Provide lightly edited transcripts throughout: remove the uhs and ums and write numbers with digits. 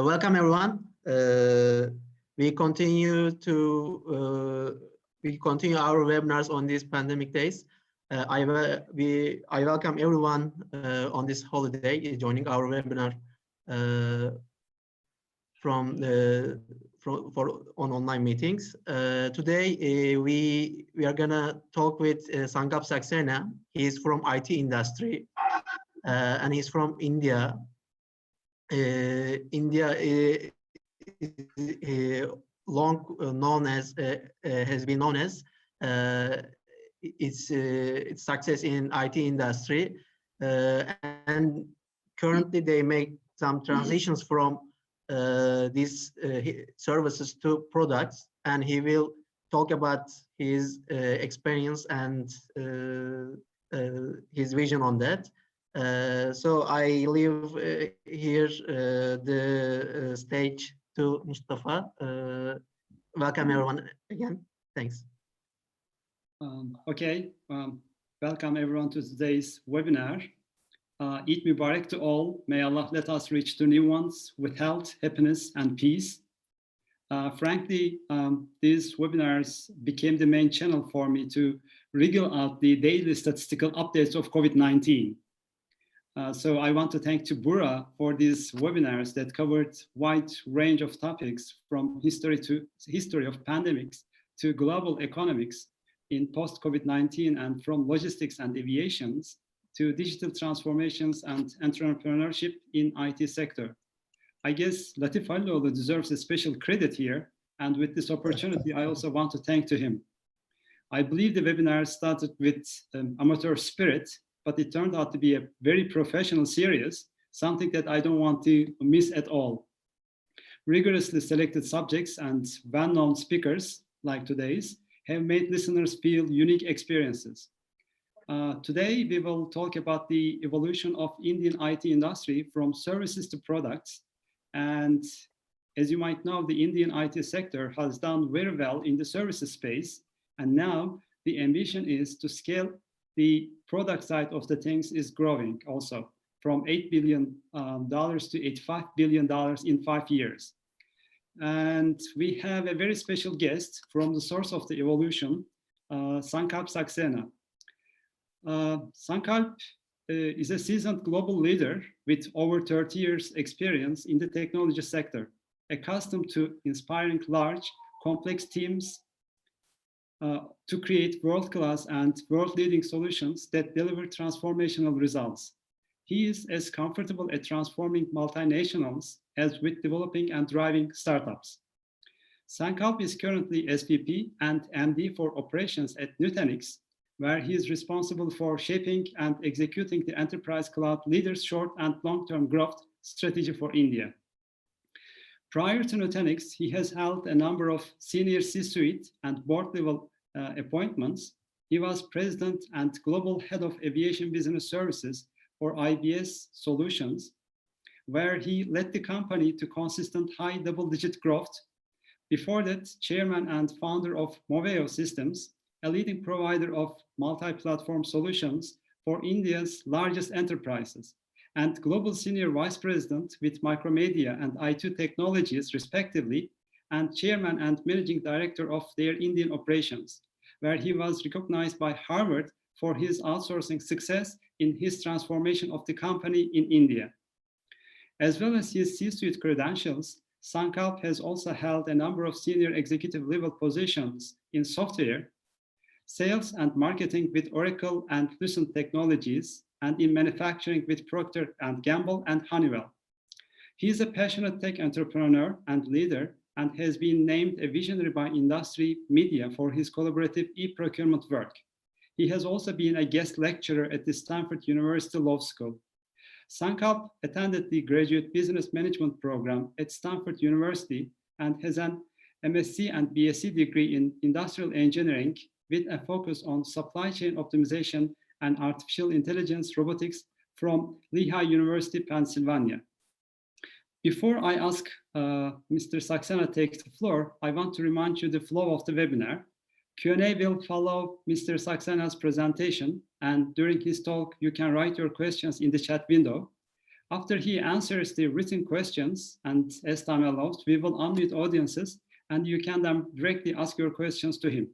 Welcome everyone. We continue our webinars on these pandemic days. I welcome everyone on this holiday joining our webinar on online meetings. Today we are gonna talk with Sankalp Saxena. He's from IT industry and he's from India. India long known as has been known as its success in IT industry, and currently they make some transitions from these services to products, and he will talk about his experience and his vision on that. So I leave here the stage to Mustafa. Welcome everyone again. Thanks. Welcome everyone to today's webinar. Eid Mubarak to all. May Allah let us reach the new ones with health, happiness, and peace. Frankly, these webinars became the main channel for me to wriggle out the daily statistical updates of COVID-19. So I want to thank to Bura for these webinars that covered wide range of topics, from history of pandemics to global economics in post-COVID-19, and from logistics and aviations to digital transformations and entrepreneurship in IT sector. I guess Latif Halloğlu deserves a special credit here, and with this opportunity I also want to thank to him. I believe the webinar started with amateur spirit, but it turned out to be a very professional series, something that I don't want to miss at all. Rigorously selected subjects and well-known speakers like today's have made listeners feel unique experiences. Today, we will talk about the evolution of Indian IT industry from services to products. And as you might know, the Indian IT sector has done very well in the services space. And now the ambition is to scale the product side of the things is growing also from $8 billion to $85 billion in 5 years. And we have a very special guest from the source of the evolution, Sankalp Saxena. Sankalp is a seasoned global leader with over 30 years experience in the technology sector, accustomed to inspiring large, complex teams to create world-class and world-leading solutions that deliver transformational results. He is as comfortable at transforming multinationals as with developing and driving startups. Sankalp is currently SVP and MD for operations at Nutanix, where he is responsible for shaping and executing the enterprise cloud leaders' short and long-term growth strategy for India. Prior to Nutanix, he has held a number of senior C-suite and board-level appointments. He was president and global head of aviation business services for IBS Solutions, where he led the company to consistent high double-digit growth. Before that, chairman and founder of Moveo Systems, a leading provider of multi-platform solutions for India's largest enterprises, and global senior vice president with Micromedia and IT Technologies, respectively, and chairman and managing director of their Indian operations, where he was recognized by Harvard for his outsourcing success in his transformation of the company in India. As well as his C-suite credentials, Sankalp has also held a number of senior executive level positions in software, sales and marketing with Oracle and Lucent Technologies, and in manufacturing with Procter & Gamble and Honeywell. He is a passionate tech entrepreneur and leader, and has been named a visionary by industry media for his collaborative e-procurement work. He has also been a guest lecturer at the Stanford University Law School. Sankalp attended the Graduate Business Management program at Stanford University and has an MSc and BSc degree in Industrial Engineering with a focus on supply chain optimization and artificial intelligence robotics from Lehigh University, Pennsylvania. Before I ask Mr. Saxena takes the floor, I want to remind you the flow of the webinar. Q&A will follow Mr. Saxena's presentation, and during his talk, you can write your questions in the chat window. After he answers the written questions, and as time allows, we will unmute audiences, and you can then directly ask your questions to him.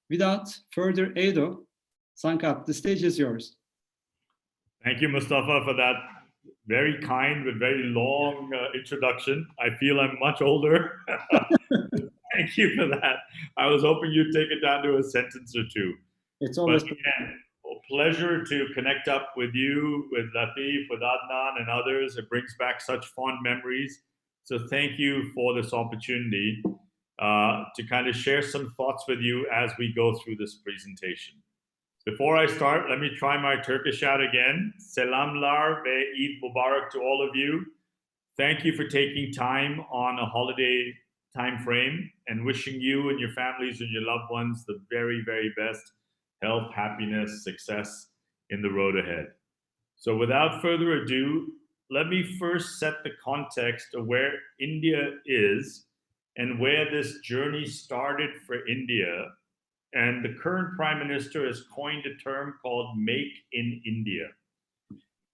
Without further ado, Sankalp, the stage is yours. Thank you, Mustafa, for that very kind but very long introduction. I feel I'm much older. Thank you for that. I was hoping you'd take it down to a sentence or two. It's always but again, a pleasure to connect up with you, with Latif, with Adnan and others. It brings back such fond memories. So thank you for this opportunity to kind of share some thoughts with you as we go through this presentation. Before I start, let me try my Turkish out again. Selamlar ve Eid Mubarak to all of you. Thank you for taking time on a holiday time frame, and wishing you and your families and your loved ones the very, very best health, happiness, success in the road ahead. So without further ado, let me first set the context of where India is and where this journey started for India. And the current Prime Minister has coined a term called Make in India.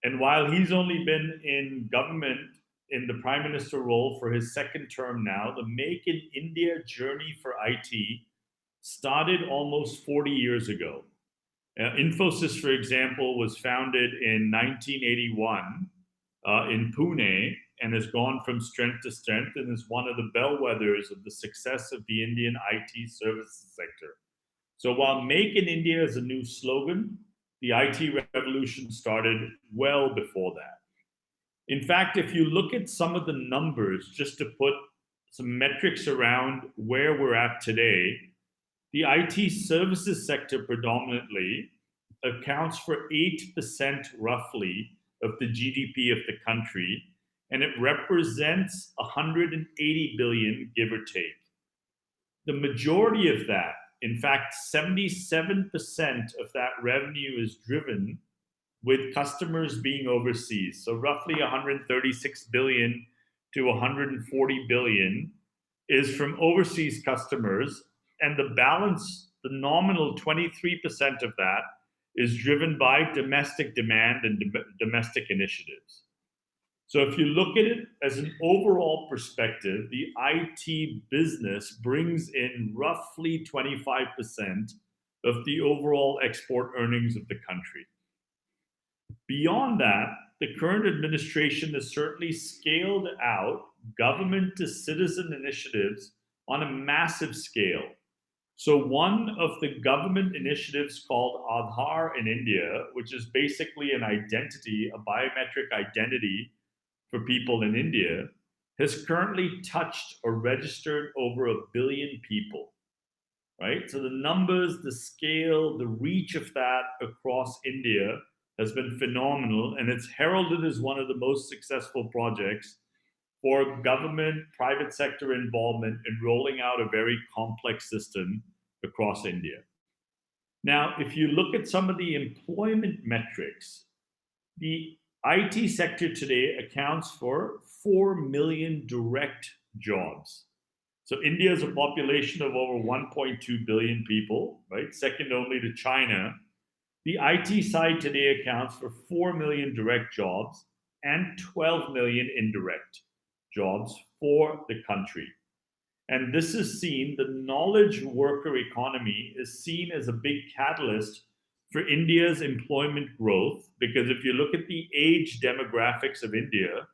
And while he's only been in government in the Prime Minister role for his second term now, the Make in India journey for IT started almost 40 years ago. Infosys, for example, was founded in 1981 in Pune and has gone from strength to strength and is one of the bellwethers of the success of the Indian IT services sector. So while Make in India is a new slogan, the IT revolution started well before that. In fact, if you look at some of the numbers, just to put some metrics around where we're at today, the IT services sector predominantly accounts for 8% roughly of the GDP of the country, and it represents 180 billion, give or take. The majority of that, in fact, 77% of that revenue is driven with customers being overseas. So roughly 136 billion to 140 billion is from overseas customers, and the balance, the nominal 23% of that, is driven by domestic demand and domestic initiatives. So if you look at it as an overall perspective, the IT business brings in roughly 25% of the overall export earnings of the country. Beyond that, the current administration has certainly scaled out government to citizen initiatives on a massive scale. So one of the government initiatives called Aadhaar in India, which is basically an identity, a biometric identity for people in India, has currently touched or registered over 1 billion people, right? So the numbers, the scale, the reach of that across India has been phenomenal, and it's heralded as one of the most successful projects for government, private sector involvement in rolling out a very complex system across India. Now, if you look at some of the employment metrics, the IT sector today accounts for 4 million direct jobs. So India has a population of over 1.2 billion people, right? Second only to China. The IT side today accounts for 4 million direct jobs and 12 million indirect jobs for the country. And this is seen, the knowledge worker economy is seen as a big catalyst for India's employment growth, because if you look at the age demographics of India,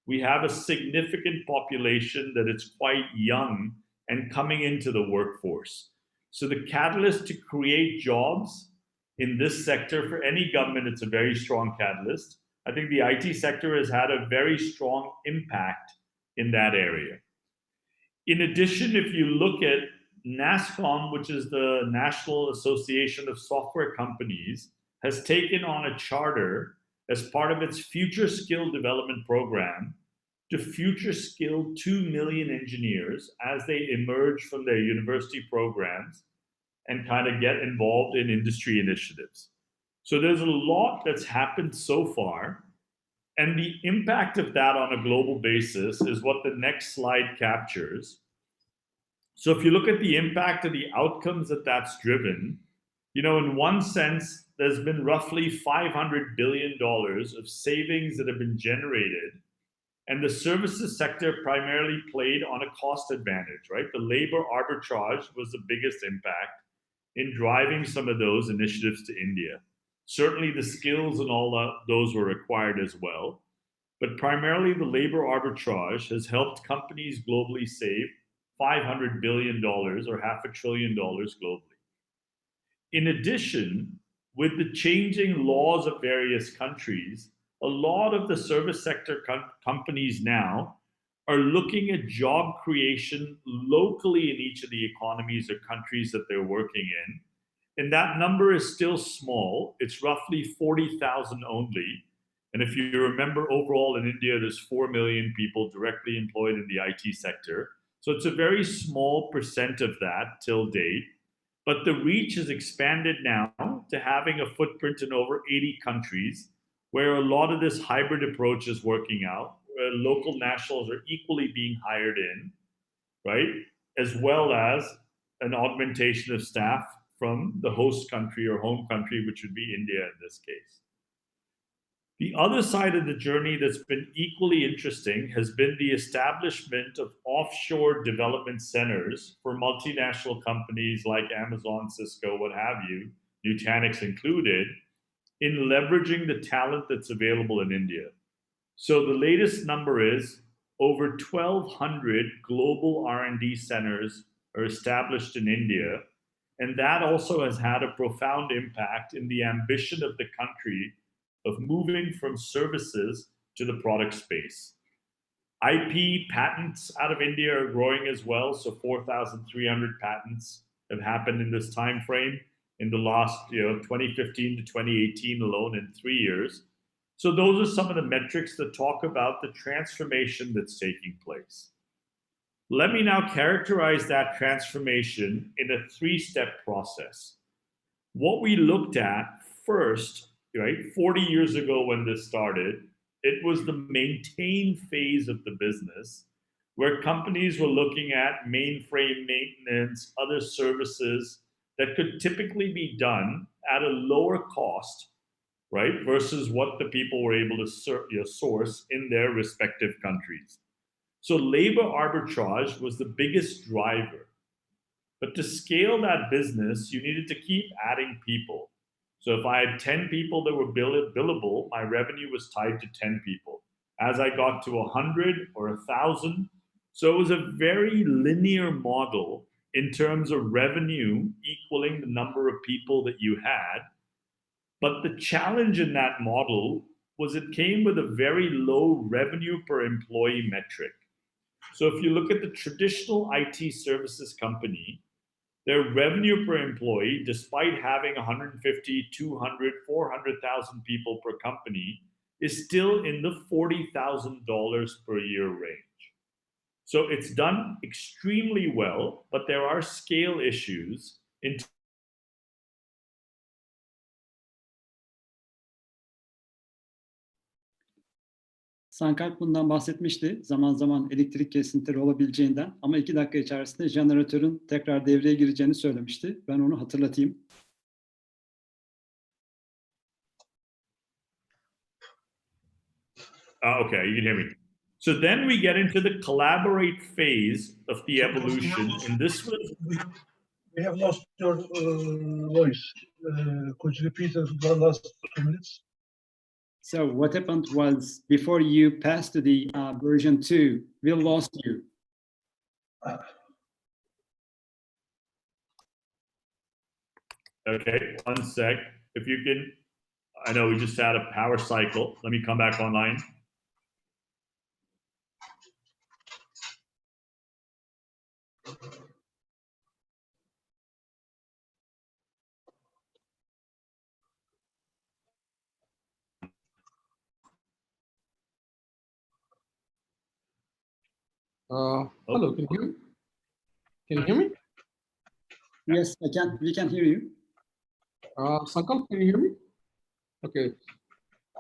we have a significant population that is quite young and coming into the workforce. So the catalyst to create jobs in this sector, for any government, it's a very strong catalyst. I think the IT sector has had a very strong impact in that area. In addition, if you look at NASSCOM, which is the National Association of Software Companies, has taken on a charter as part of its future skill development program to future skill 2 million engineers as they emerge from their university programs and kind of get involved in industry initiatives. So there's a lot that's happened so far, and the impact of that on a global basis is what the next slide captures. So if you look at the impact of the outcomes that that's driven, in one sense, there's been roughly $500 billion of savings that have been generated. And the services sector primarily played on a cost advantage, right? The labor arbitrage was the biggest impact in driving some of those initiatives to India. Certainly the skills and all those were required as well. But primarily the labor arbitrage has helped companies globally save $500 billion or $500 billion globally. In addition, with the changing laws of various countries, a lot of the service sector companies now are looking at job creation locally in each of the economies or countries that they're working in. And that number is still small. It's roughly 40,000 only. And if you remember, overall in India, there's 4 million people directly employed in the IT sector. So it's a very small percent of that till date. But the reach has expanded now to having a footprint in over 80 countries, where a lot of this hybrid approach is working out, where local nationals are equally being hired in, right? As well as an augmentation of staff from the host country or home country, which would be India in this case. The other side of the journey that's been equally interesting has been the establishment of offshore development centers for multinational companies like Amazon, Cisco, what have you, Nutanix included, in leveraging the talent that's available in India. So the latest number is over 1,200 global R&D centers are established in India, and that also has had a profound impact in the ambition of the country of moving from services to the product space. IP patents out of India are growing as well, so 4,300 patents have happened in this time frame in the last 2015 to 2018 alone, in 3 years. So those are some of the metrics that talk about the transformation that's taking place. Let me now characterize that transformation in a 3-step process. What we looked at first, right, 40 years ago when this started, it was the maintain phase of the business, where companies were looking at mainframe maintenance, other services that could typically be done at a lower cost, right, versus what the people were able to source in their respective countries. So labor arbitrage was the biggest driver. But to scale that business, you needed to keep adding people. So if I had 10 people that were billable, my revenue was tied to 10 people. As I got to 100 or 1,000, so it was a very linear model in terms of revenue equaling the number of people that you had. But the challenge in that model was it came with a very low revenue per employee metric. So if you look at the traditional IT services company, their revenue per employee, despite having 150, 200, 400,000 people per company, is still in the $40,000 per year range. So it's done extremely well, but there are scale issues in Sankalp bundan bahsetmişti. Zaman zaman elektrik kesintileri olabileceğinden, ama 2 dakika içerisinde jeneratörün tekrar devreye gireceğini söylemişti. Ben onu hatırlatayım. Okay, you can hear me. So then we get into the collaborate phase of the evolution, and this was... We have lost your voice. Could you repeat the last 2 minutes? So what happened was, before you passed to the version 2, we lost you. Okay, 1 sec. If you can, I know we just had a power cycle. Let me come back online. Hello, can you hear me? Can you hear me? Yes, I can. We can hear you. Sankalp, can you hear me? Okay.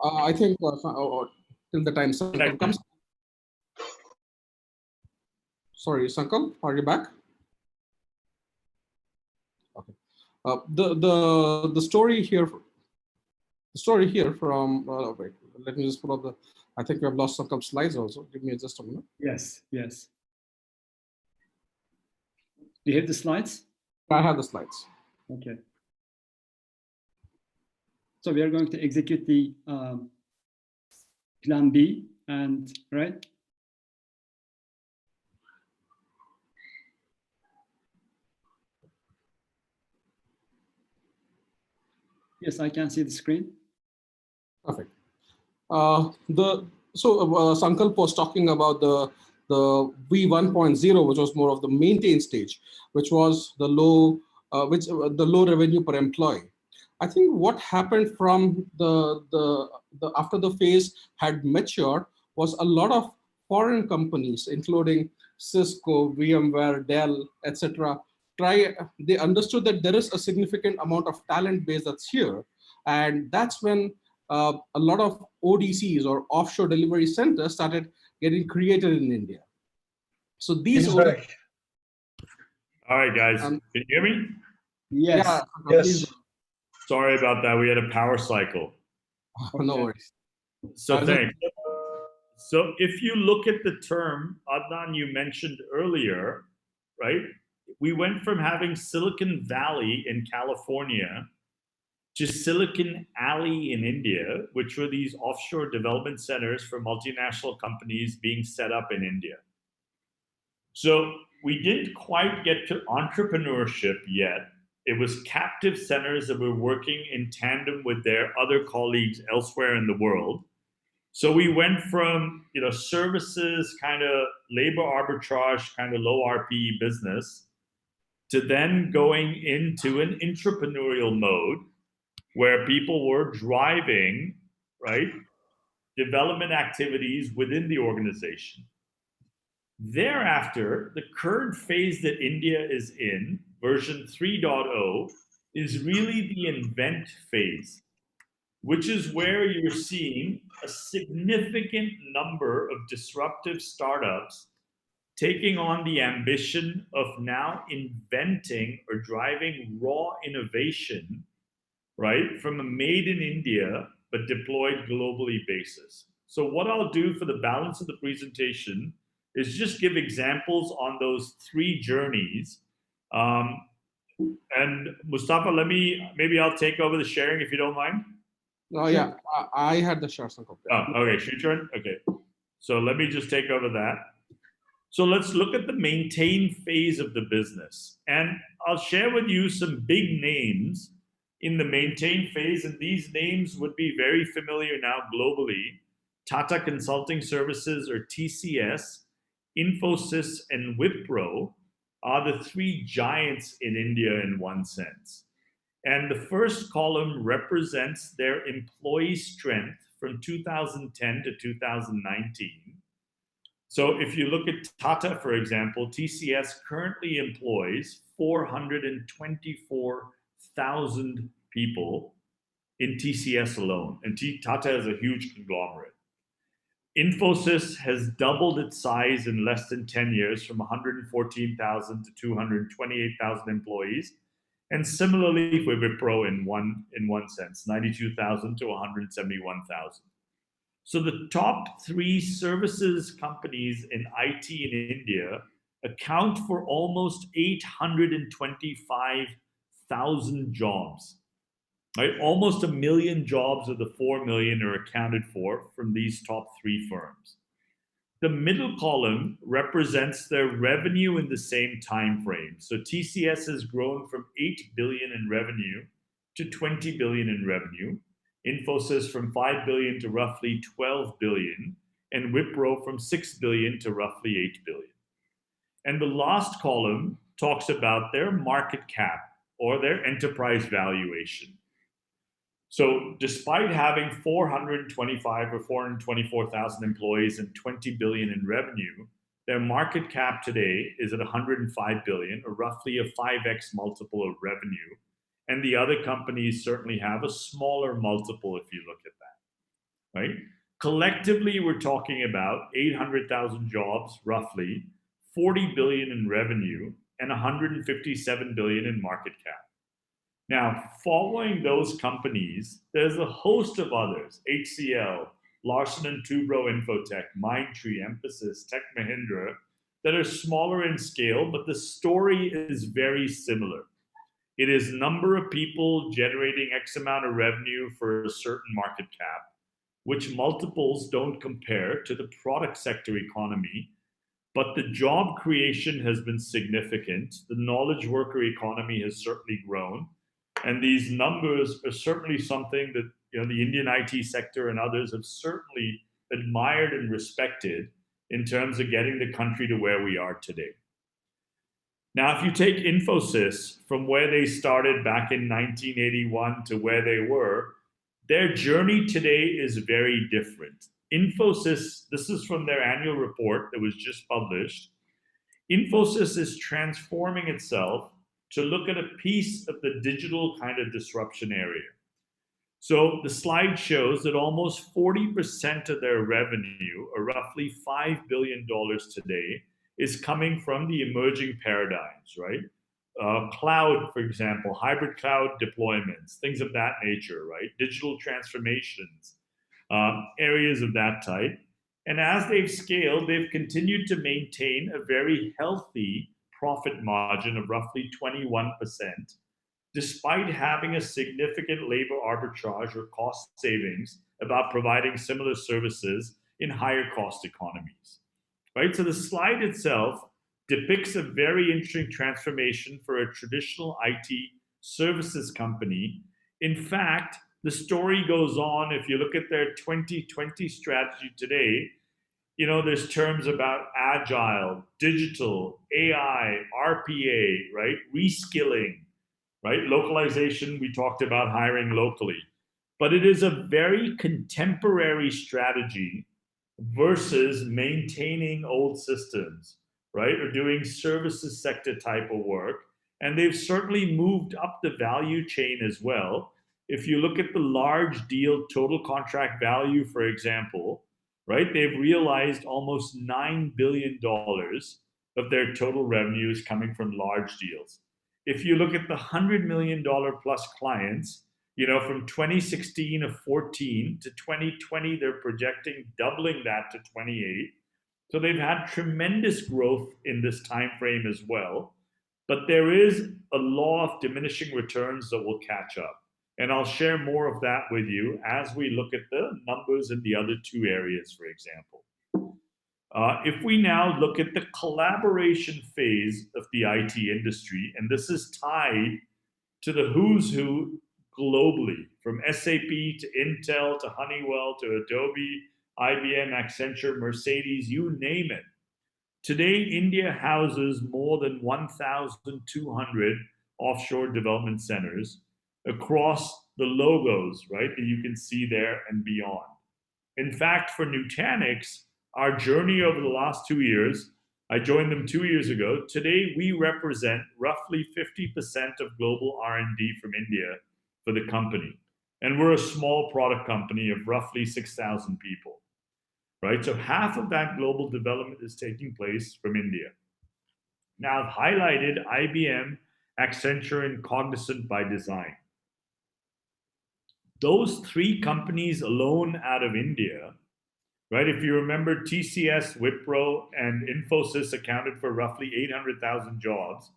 I think till the time Sankalp comes. Sorry, Sankalp, are you back? Okay. The story here. The story here from. Wait, let me just pull up the. I think we have lost some couple slides also. Give me just a minute. Yes, yes. Do you have the slides? I have the slides. Okay. So we are going to execute the plan B, and right? Yes, I can see the screen. Perfect. Sankalp was talking about the V1.0, which was more of the maintain stage, which was the low revenue per employee. I think what happened from the after the phase had matured was a lot of foreign companies, including Cisco, VMware, Dell, etc. They understood that there is a significant amount of talent base that's here, and that's when a lot of ODCs or offshore delivery centers started getting created in India. So these. He's back. All right, guys. Can you hear me? Yes. Yeah. Yes. Sorry about that. We had a power cycle. No worries. So thanks. So if you look at the term, Adnan, you mentioned earlier, right? We went from having Silicon Valley in California to Silicon Alley in India, which were these offshore development centers for multinational companies being set up in India. So we didn't quite get to entrepreneurship yet. It was captive centers that were working in tandem with their other colleagues elsewhere in the world. So we went from, services, kind of labor arbitrage, kind of low RPE business, to then going into an entrepreneurial mode where people were driving, right, development activities within the organization. Thereafter, the current phase that India is in, version 3.0, is really the invent phase, which is where you're seeing a significant number of disruptive startups taking on the ambition of now inventing or driving raw innovation, right, from a made in India but deployed globally basis. So what I'll do for the balance of the presentation is just give examples on those three journeys. And Mustafa, maybe I'll take over the sharing if you don't mind. Oh yeah, I had the share. Oh, okay, shoot turn. Okay, so let me just take over that. So let's look at the maintain phase of the business, and I'll share with you some big names in the maintain phase, and these names would be very familiar now globally. Tata Consulting Services, or TCS, Infosys, and Wipro are the three giants in India in one sense. And the first column represents their employee strength from 2010 to 2019. So if you look at Tata, for example, TCS currently employs 424,000 people in TCS alone. And Tata is a huge conglomerate. Infosys has doubled its size in less than 10 years, from 114,000 to 228,000 employees. And similarly for Wipro in one sense, 92,000 to 171,000. So the top three services companies in IT in India account for almost 825,000 jobs. Right? Almost 1 million jobs of the 4 million are accounted for from these top three firms. The middle column represents their revenue in the same time frame. So TCS has grown from 8 billion in revenue to 20 billion in revenue. Infosys from 5 billion to roughly 12 billion, and Wipro from 6 billion to roughly 8 billion. And the last column talks about their market cap or their enterprise valuation. So despite having 425 or 424,000 employees and 20 billion in revenue, their market cap today is at 105 billion, or roughly a 5x multiple of revenue. And the other companies certainly have a smaller multiple if you look at that, right? Collectively, we're talking about 800,000 jobs, roughly, 40 billion in revenue, and 157 billion in market cap. Now, following those companies, there's a host of others, HCL, Larsen & Toubro Infotech, Mindtree, Emphasis, Tech Mahindra, that are smaller in scale, but the story is very similar. It is number of people generating X amount of revenue for a certain market cap, which multiples don't compare to the product sector economy, but the job creation has been significant. The knowledge worker economy has certainly grown. And these numbers are certainly something that the Indian IT sector and others have certainly admired and respected in terms of getting the country to where we are today. Now, if you take Infosys from where they started back in 1981 to where they were, their journey today is very different. Infosys, this is from their annual report that was just published. Infosys is transforming itself to look at a piece of the digital kind of disruption area. So the slide shows that almost 40% of their revenue, or roughly $5 billion today, is coming from the emerging paradigms, right? Cloud, for example, hybrid cloud deployments, things of that nature, right? Digital transformations, areas of that type. And as they've scaled, they've continued to maintain a very healthy profit margin of roughly 21%, despite having a significant labor arbitrage or cost savings about providing similar services in higher cost economies, right? So the slide itself depicts a very interesting transformation for a traditional IT services company. In fact, the story goes on. If you look at their 2020 strategy today, there's terms about agile, digital, AI, RPA, right? Reskilling, right? Localization, we talked about hiring locally. But it is a very contemporary strategy versus maintaining old systems, right? Or doing services sector type of work. And they've certainly moved up the value chain as well. If you look at the large deal total contract value, for example, right, they've realized almost $9 billion of their total revenues coming from large deals. If you look at the $100 million plus clients, from 2016 of 14 to 2020, they're projecting doubling that to 28. So they've had tremendous growth in this time frame as well. But there is a law of diminishing returns that will catch up. And I'll share more of that with you as we look at the numbers in the other two areas, for example. If we now look at the collaboration phase of the IT industry, and this is tied to the who's who globally, from SAP to Intel to Honeywell to Adobe, IBM, Accenture, Mercedes, you name it. Today, India houses more than 1,200 offshore development centers across the logos, right, that you can see there and beyond. In fact, for Nutanix, our journey over the last 2 years, I joined them 2 years ago. Today, we represent roughly 50% of global R&D from India for the company. And we're a small product company of roughly 6,000 people, right? So half of that global development is taking place from India. Now, I've highlighted IBM, Accenture, and Cognizant by design. Those three companies alone out of India, right? If you remember, TCS, Wipro, and Infosys accounted for roughly 800,000 jobs.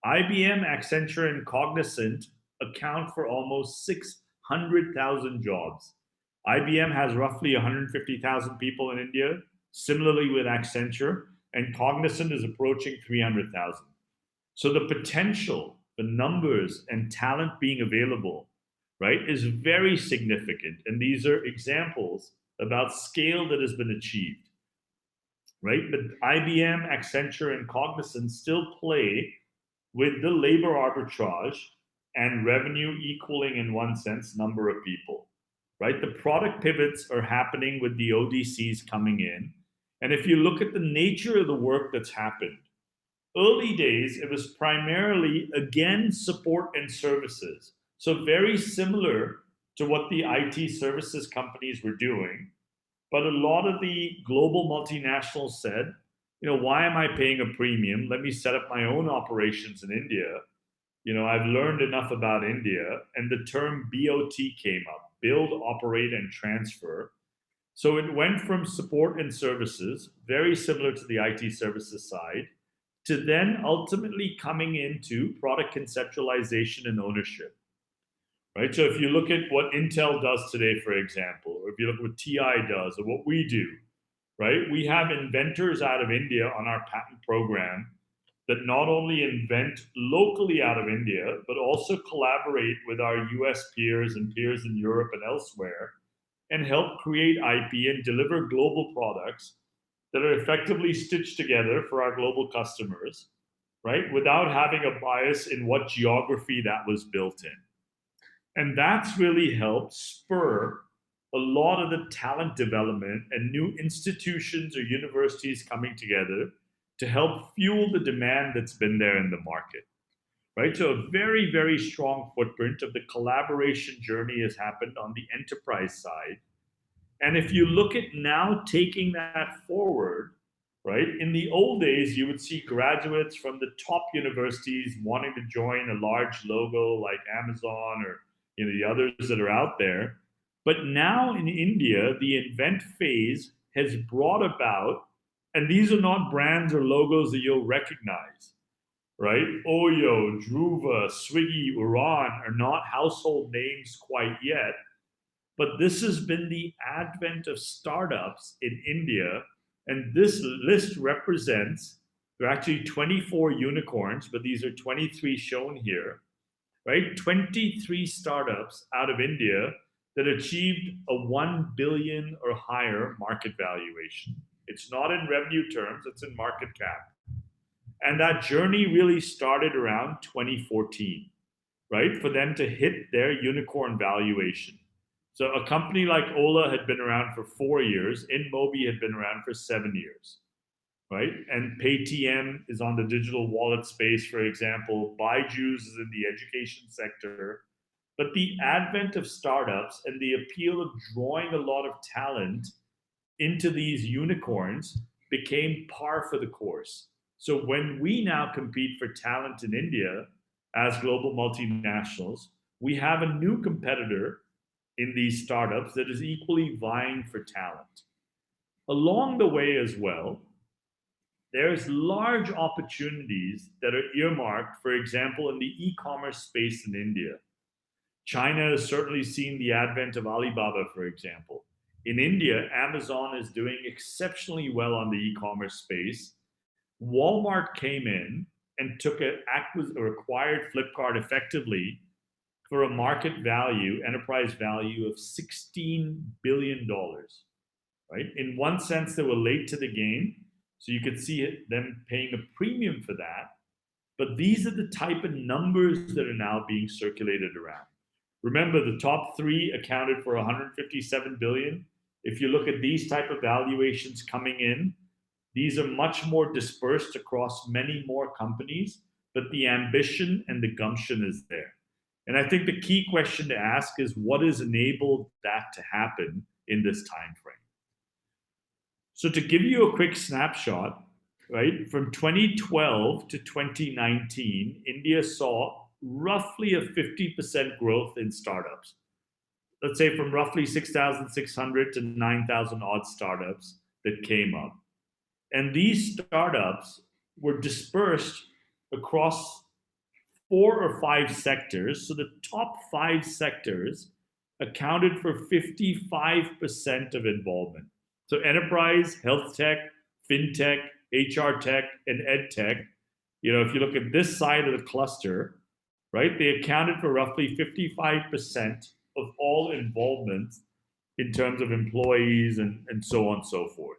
IBM, Accenture, and Cognizant account for almost 600,000 jobs. IBM has roughly 150,000 people in India, similarly with Accenture, and Cognizant is approaching 300,000. So the potential, the numbers, and talent being available, right, is very significant. And these are examples about scale that has been achieved, right? But IBM, Accenture, and Cognizant still play with the labor arbitrage and revenue equaling, in one sense, number of people, right? The product pivots are happening with the ODCs coming in. And if you look at the nature of the work that's happened, early days, it was primarily, again, support and services. So very similar to what the IT services companies were doing. But a lot of the global multinationals said, why am I paying a premium? Let me set up my own operations in India. I've learned enough about India, and the term BOT came up, build, operate, and transfer. So it went from support and services, very similar to the IT services side, to then ultimately coming into product conceptualization and ownership, right? So if you look at what Intel does today, for example, or if you look at what TI does or what we do, right? We have inventors out of India on our patent program that not only invent locally out of India, but also collaborate with our US peers and peers in Europe and elsewhere and help create IP and deliver global products that are effectively stitched together for our global customers, right? Without having a bias in what geography that was built in. And that's really helped spur a lot of the talent development and new institutions or universities coming together to help fuel the demand that's been there in the market, right? So a very, very strong footprint of the collaboration journey has happened on the enterprise side. And if you look at now taking that forward, right? In the old days, you would see graduates from the top universities wanting to join a large logo like Amazon or the others that are out there. But now in India, the invent phase has brought about, and these are not brands or logos that you'll recognize, right? Oyo, Dhruva, Swiggy, Uran are not household names quite yet, but this has been the advent of startups in India, and this list represents, there are actually 24 unicorns, but these are 23 shown here, right? 23 startups out of India that achieved a 1 billion or higher market valuation. It's not in revenue terms, it's in market cap. And that journey really started around 2014, right? For them to hit their unicorn valuation. So a company like Ola had been around for 4 years, InMobi had been around for 7 years, right? And Paytm is on the digital wallet space, for example. Byju's is in the education sector. But the advent of startups and the appeal of drawing a lot of talent into these unicorns became par for the course. So when we now compete for talent in India as global multinationals, we have a new competitor in these startups that is equally vying for talent. Along the way as well, there's large opportunities that are earmarked, for example, in the e-commerce space in India. China has certainly seen the advent of Alibaba, for example. In India, Amazon is doing exceptionally well on the e-commerce space. Walmart came in and took acquired Flipkart effectively for a market value, enterprise value of $16 billion, right? In one sense, they were late to the game, so you could see them paying a premium for that. But these are the type of numbers that are now being circulated around. Remember, the top three accounted for 157 billion. If you look at these type of valuations coming in, these are much more dispersed across many more companies, but the ambition and the gumption is there. And I think the key question to ask is what has enabled that to happen in this time frame? So to give you a quick snapshot, right, from 2012 to 2019, India saw roughly a 50% growth in startups. Let's say from roughly 6,600 to 9,000 odd startups that came up. And these startups were dispersed across 4 or 5 sectors. So the top 5 sectors accounted for 55% of involvement. So enterprise, health tech, fintech, HR tech, and ed tech, if you look at this side of the cluster, right, they accounted for roughly 55% of all involvement in terms of employees and so on and so forth,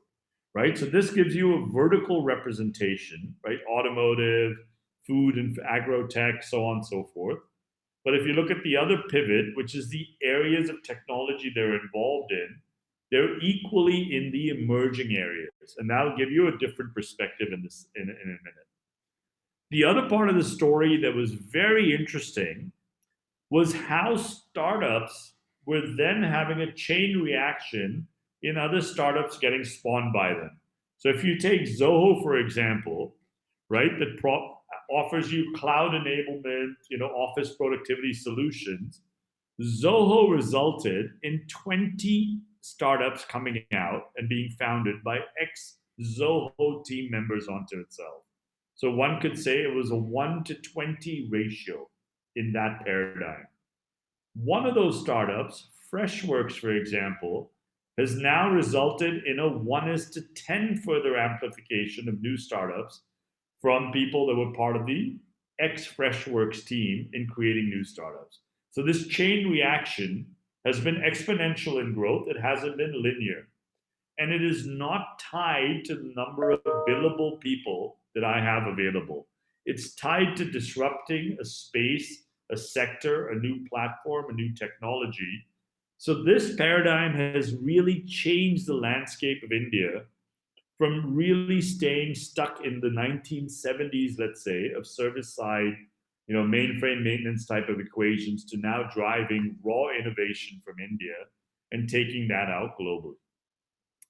right? So this gives you a vertical representation, right? Automotive, food and agro-tech, so on and so forth. But if you look at the other pivot, which is the areas of technology they're involved in, they're equally in the emerging areas. And that'll give you a different perspective in a minute. The other part of the story that was very interesting was how startups were then having a chain reaction in other startups getting spawned by them. So if you take Zoho, for example, right, that offers you cloud enablement, office productivity solutions. Zoho resulted in 20 startups coming out and being founded by ex-Zoho team members onto itself. So one could say it was a 1-to-20 ratio in that paradigm. One of those startups, Freshworks, for example, has now resulted in a 1:10 further amplification of new startups from people that were part of the ex-Freshworks team in creating new startups. So this chain reaction has been exponential in growth. It hasn't been linear. And it is not tied to the number of billable people that I have available. It's tied to disrupting a space, a sector, a new platform, a new technology. So this paradigm has really changed the landscape of India from really staying stuck in the 1970s, let's say, of service side, mainframe maintenance type of equations to now driving raw innovation from India and taking that out globally.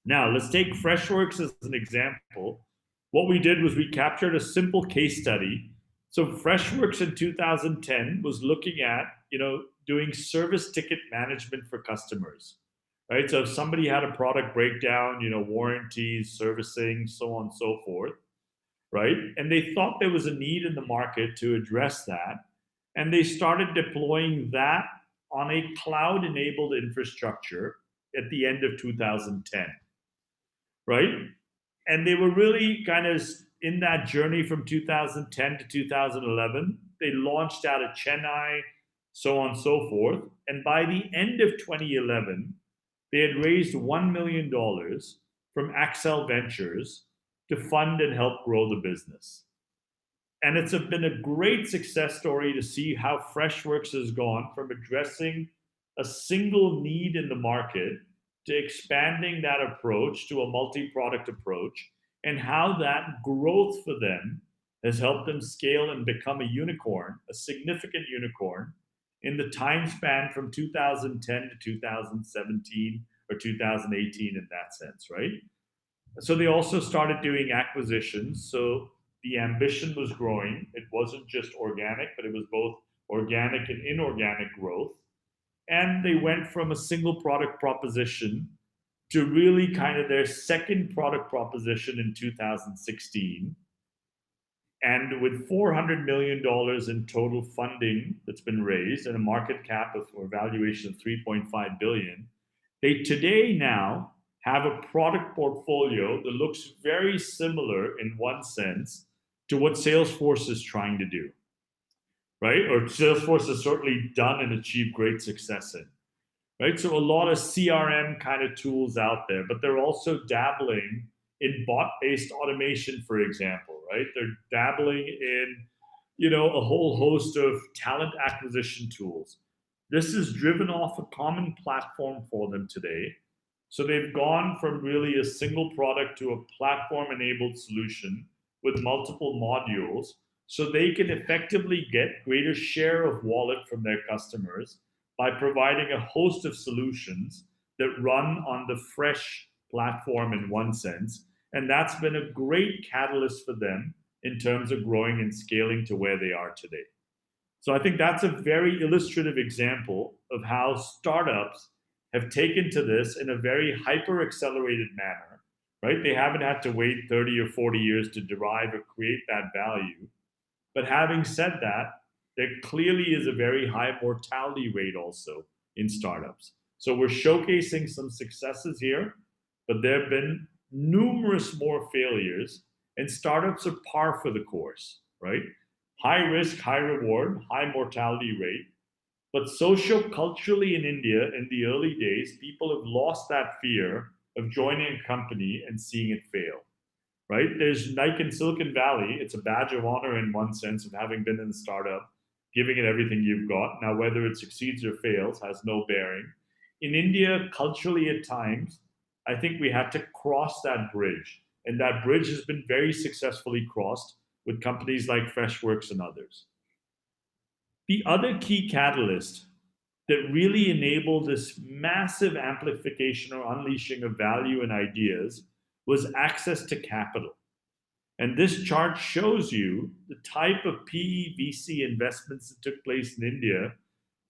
Now, let's take Freshworks as an example. What we did was we captured a simple case study. So Freshworks in 2010 was looking at, doing service ticket management for customers, right? So if somebody had a product breakdown, warranties, servicing, so on and so forth, right? And they thought there was a need in the market to address that. And they started deploying that on a cloud-enabled infrastructure at the end of 2010, right? And they were really kind of in that journey from 2010 to 2011. They launched out of Chennai, so on and so forth. And by the end of 2011, they had raised $1 million from Accel Ventures to fund and help grow the business. And it's been a great success story to see how Freshworks has gone from addressing a single need in the market to expanding that approach to a multi-product approach, and how that growth for them has helped them scale and become a unicorn, a significant unicorn, in the time span from 2010 to 2017 or 2018 in that sense, right? So they also started doing acquisitions. So the ambition was growing. It wasn't just organic, but it was both organic and inorganic growth. And they went from a single product proposition to really kind of their second product proposition in 2016. And with $400 million in total funding that's been raised and a market cap or valuation of $3.5 billion, they today now have a product portfolio that looks very similar in one sense to what Salesforce is trying to do, right? Or Salesforce has certainly done and achieved great success in, right? So a lot of CRM kind of tools out there, but they're also dabbling in bot-based automation, for example, right? They're dabbling in, a whole host of talent acquisition tools. This is driven off a common platform for them today. So they've gone from really a single product to a platform-enabled solution with multiple modules, so they can effectively get greater share of wallet from their customers by providing a host of solutions that run on the Fresh platform in one sense. And that's been a great catalyst for them in terms of growing and scaling to where they are today. So I think that's a very illustrative example of how startups have taken to this in a very hyper-accelerated manner, right? They haven't had to wait 30 or 40 years to derive or create that value. But having said that, there clearly is a very high mortality rate also in startups. So we're showcasing some successes here, but there have been numerous more failures, and startups are par for the course, right? High risk, high reward, high mortality rate. But culturally in India, in the early days, people have lost that fear of joining a company and seeing it fail, right? There's like in Silicon Valley, it's a badge of honor in one sense of having been in a startup, giving it everything you've got. Now, whether it succeeds or fails has no bearing. In India, culturally at times, I think we had to cross that bridge. And that bridge has been very successfully crossed with companies like Freshworks and others. The other key catalyst that really enabled this massive amplification or unleashing of value and ideas was access to capital. And this chart shows you the type of PE VC investments that took place in India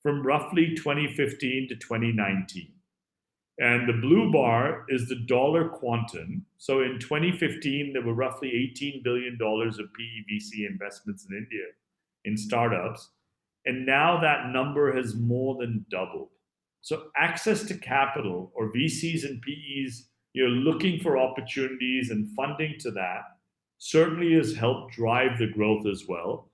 from roughly 2015 to 2019. And the blue bar is the dollar quantum. So in 2015, there were roughly $18 billion of PE VC investments in India in startups. And now that number has more than doubled. So access to capital, or VCs and PEs, you're looking for opportunities and funding to that, certainly has helped drive the growth as well.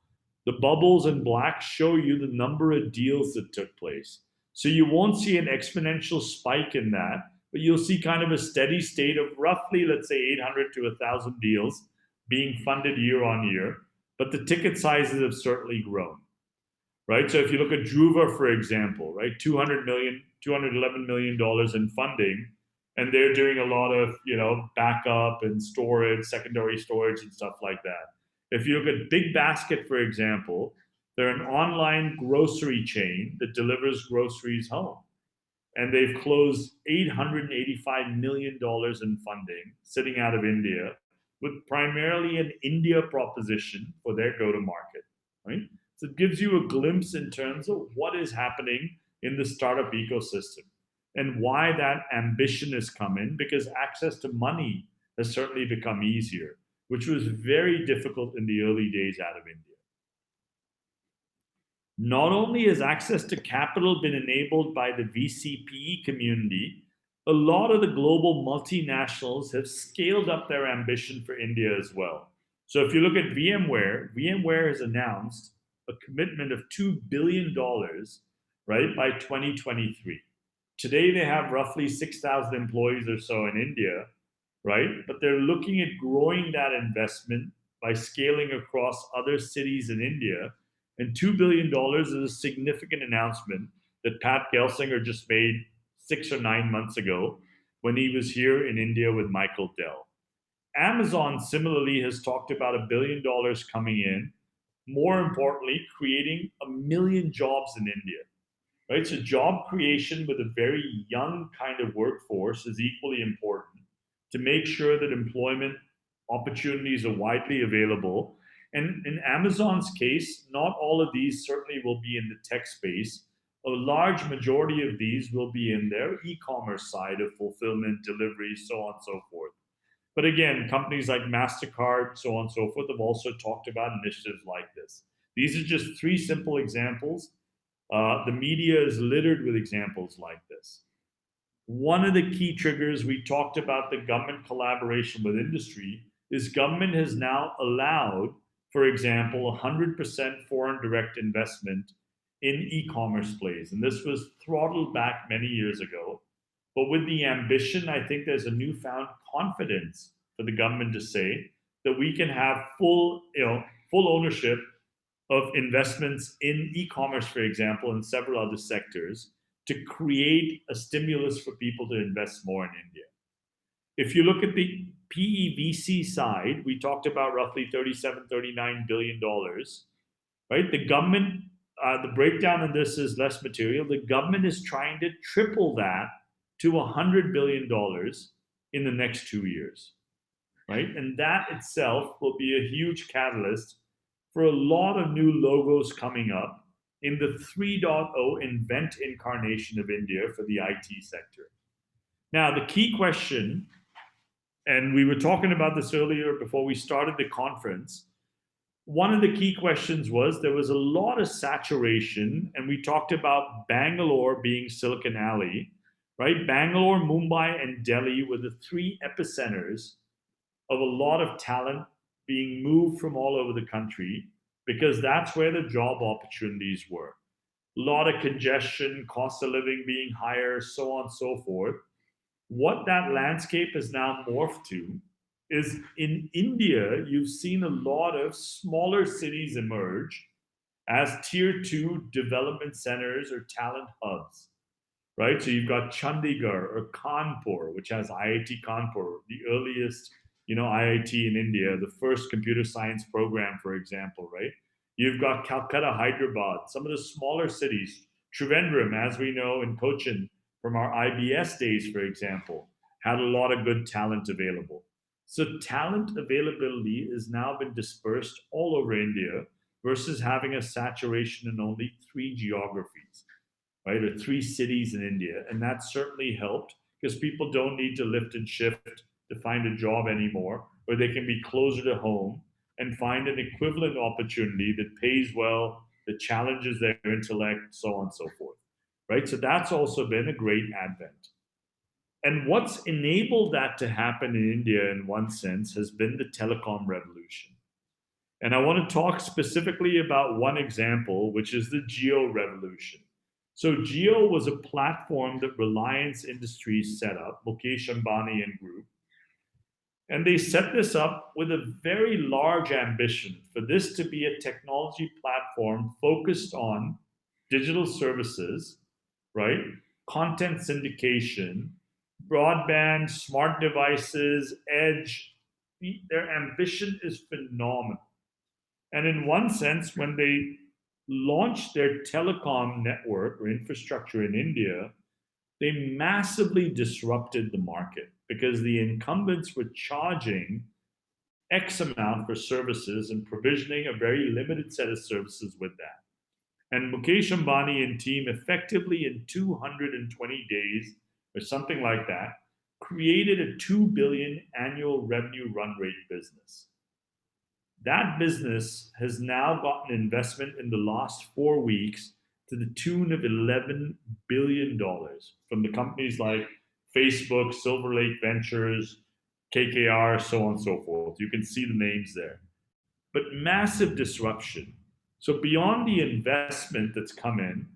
The bubbles in black show you the number of deals that took place. So you won't see an exponential spike in that, but you'll see kind of a steady state of roughly, let's say, 800 to 1,000 deals being funded year on year, but the ticket sizes have certainly grown, right? So if you look at Druva, for example, right, $211 million in funding, and they're doing a lot of, backup and storage, secondary storage and stuff like that. If you look at Big Basket, for example, they're an online grocery chain that delivers groceries home. And they've closed $885 million in funding sitting out of India, with primarily an India proposition for their go-to-market, right? So it gives you a glimpse in terms of what is happening in the startup ecosystem and why that ambition has come in, because access to money has certainly become easier, which was very difficult in the early days out of India. Not only has access to capital been enabled by the VCPE community, a lot of the global multinationals have scaled up their ambition for India as well. So if you look at VMware has announced a commitment of $2 billion, right, by 2023. Today they have roughly 6,000 employees or so in India, right? But they're looking at growing that investment by scaling across other cities in India. And $2 billion is a significant announcement that Pat Gelsinger just made 6 or 9 months ago when he was here in India with Michael Dell. Amazon similarly has talked about $1 billion coming in. More importantly, creating 1 million jobs in India, right? So job creation with a very young kind of workforce is equally important to make sure that employment opportunities are widely available. And in Amazon's case, not all of these certainly will be in the tech space. A large majority of these will be in their e-commerce side of fulfillment, delivery, so on and so forth. But again, companies like MasterCard, so on and so forth, have also talked about initiatives like this. These are just 3 simple examples. The media is littered with examples like this. One of the key triggers, we talked about the government collaboration with industry, is government has now allowed, for example, 100% foreign direct investment in e-commerce plays. And this was throttled back many years ago. But with the ambition, I think there's a newfound confidence for the government to say that we can have full ownership of investments in e-commerce, for example, and several other sectors to create a stimulus for people to invest more in India. If you look at the PEVC side, we talked about roughly $37, $39 billion, right? The government, the breakdown in this is less material. The government is trying to triple that to $100 billion in the next 2 years, right? And that itself will be a huge catalyst for a lot of new logos coming up in the 3.0 invent incarnation of India for the IT sector. Now, the key question, and we were talking about this earlier before we started the conference, one of the key questions was there was a lot of saturation, and we talked about Bangalore being Silicon Alley, right? Bangalore, Mumbai, and Delhi were the 3 epicenters of a lot of talent being moved from all over the country, because that's where the job opportunities were. A lot of congestion, cost of living being higher, so on and so forth. What that landscape has now morphed to is in India, you've seen a lot of smaller cities emerge as tier 2 development centers or talent hubs, right? So you've got Chandigarh or Kanpur, which has IIT Kanpur, the earliest IIT in India, the first computer science program, for example, right? You've got Calcutta, Hyderabad, some of the smaller cities, Trivandrum, as we know, in Cochin from our IBS days, for example, had a lot of good talent available. So talent availability has now been dispersed all over India versus having a saturation in only 3 geographies, right? Or 3 cities in India. And that certainly helped because people don't need to lift and shift to find a job anymore, or they can be closer to home and find an equivalent opportunity that pays well, that challenges their intellect, so on and so forth, right? So that's also been a great advent. And what's enabled that to happen in India in one sense has been the telecom revolution. And I want to talk specifically about one example, which is the Jio revolution. So Jio was a platform that Reliance Industries set up, Mukesh Ambani and Group. And they set this up with a very large ambition for this to be a technology platform focused on digital services, right? Content syndication, broadband, smart devices, edge. Their ambition is phenomenal. And in one sense, when they launched their telecom network or infrastructure in India, they massively disrupted the market because the incumbents were charging X amount for services and provisioning a very limited set of services with that. And Mukesh Ambani and team effectively in 220 days or something like that created a 2 billion annual revenue run rate business. That business has now gotten investment in the last 4 weeks to the tune of $11 billion from the companies like Facebook, Silver Lake Ventures, KKR, so on and so forth. You can see the names there. But massive disruption. So beyond the investment that's come in,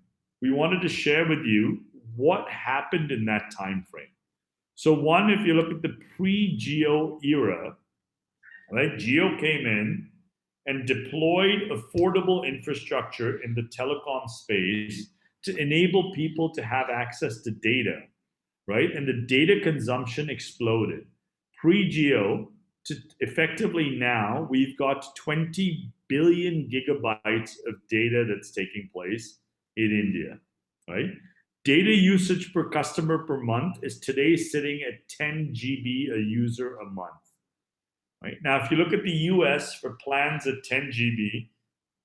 we wanted to share with you what happened in that time frame. So one, if you look at the pre-Jio era, right? Jio came in and deployed affordable infrastructure in the telecom space to enable people to have access to data, right? And the data consumption exploded. Pre-Jio to effectively now, we've got 20 billion gigabytes of data that's taking place in India, right? Data usage per customer per month is today sitting at 10 GB a user a month. Right? Now, if you look at the US for plans at 10 GB,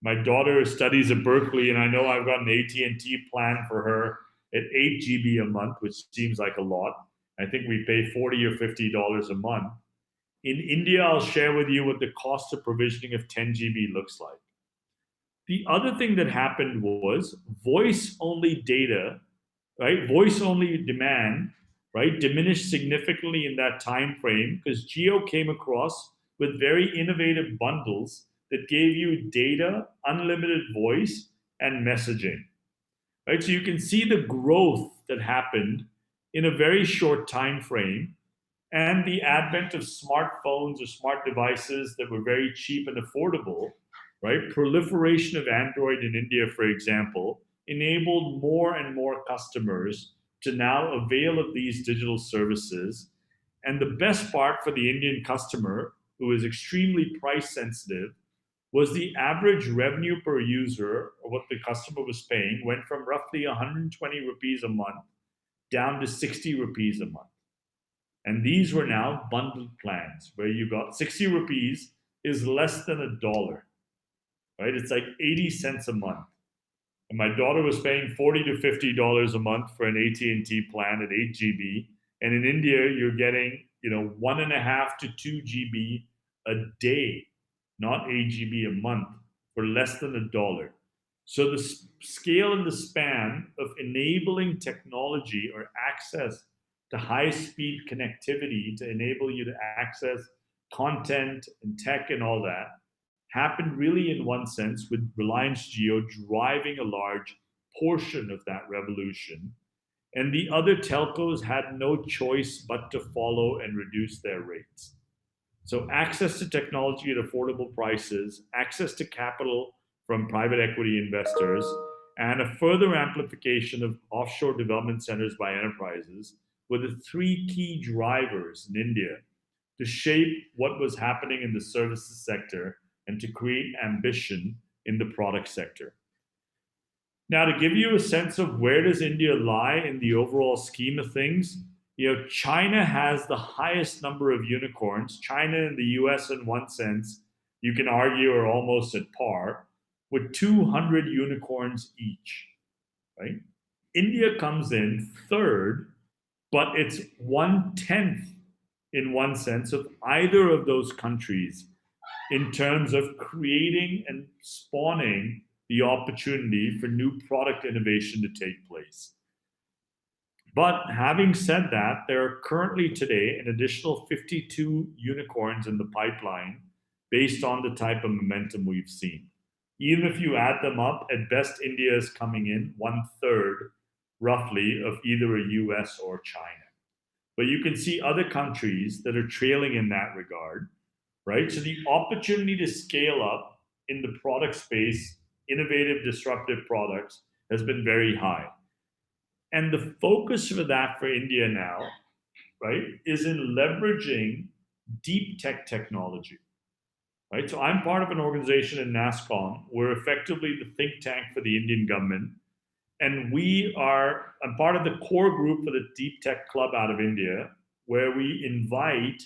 my daughter studies at Berkeley, and I know I've got an AT&T plan for her at 8 GB a month, which seems like a lot. I think we pay $40 or $50 a month. In India, I'll share with you what the cost of provisioning of 10 GB looks like. The other thing that happened was voice-only data, right? Voice-only demand, right, diminished significantly in that time frame because Jio came across with very innovative bundles that gave you data, unlimited voice, and messaging, right? So you can see the growth that happened in a very short time frame and the advent of smartphones or smart devices that were very cheap and affordable, right? Proliferation of Android in India, for example, enabled more and more customers to now avail of these digital services. And the best part for the Indian customer, who is extremely price sensitive, was the average revenue per user, or what the customer was paying, went from roughly 120 rupees a month down to 60 rupees a month. And these were now bundled plans where you got 60 rupees is less than $1, right? It's like 80 cents a month. And my daughter was paying $40 to $50 a month for an AT&T plan at 8 GB. And in India, you're getting, 1.5 to 2 GB a day, not 8 GB a month, for less than $1. So the scale and the span of enabling technology or access to high-speed connectivity to enable you to access content and tech and all that happened really in one sense with Reliance Jio driving a large portion of that revolution. And the other telcos had no choice but to follow and reduce their rates. So access to technology at affordable prices, access to capital from private equity investors, and a further amplification of offshore development centers by enterprises were the 3 key drivers in India to shape what was happening in the services sector and to create ambition in the product sector. Now, to give you a sense of where does India lie in the overall scheme of things, China has the highest number of unicorns. China and the US, in one sense, you can argue are almost at par, with 200 unicorns each, right? India comes in third, but it's 1/10 in one sense of either of those countries in terms of creating and spawning the opportunity for new product innovation to take place. But having said that, there are currently today an additional 52 unicorns in the pipeline based on the type of momentum we've seen. Even if you add them up, at best, India is coming in 1/3, roughly, of either a US or China. But you can see other countries that are trailing in that regard, right? So the opportunity to scale up in the product space, innovative, disruptive products, has been very high. And the focus for that for India now, right, is in leveraging deep tech technology, right? So I'm part of an organization in NASSCOM. We're effectively the think tank for the Indian government. And I'm part of the core group for the Deep Tech Club out of India, where we invite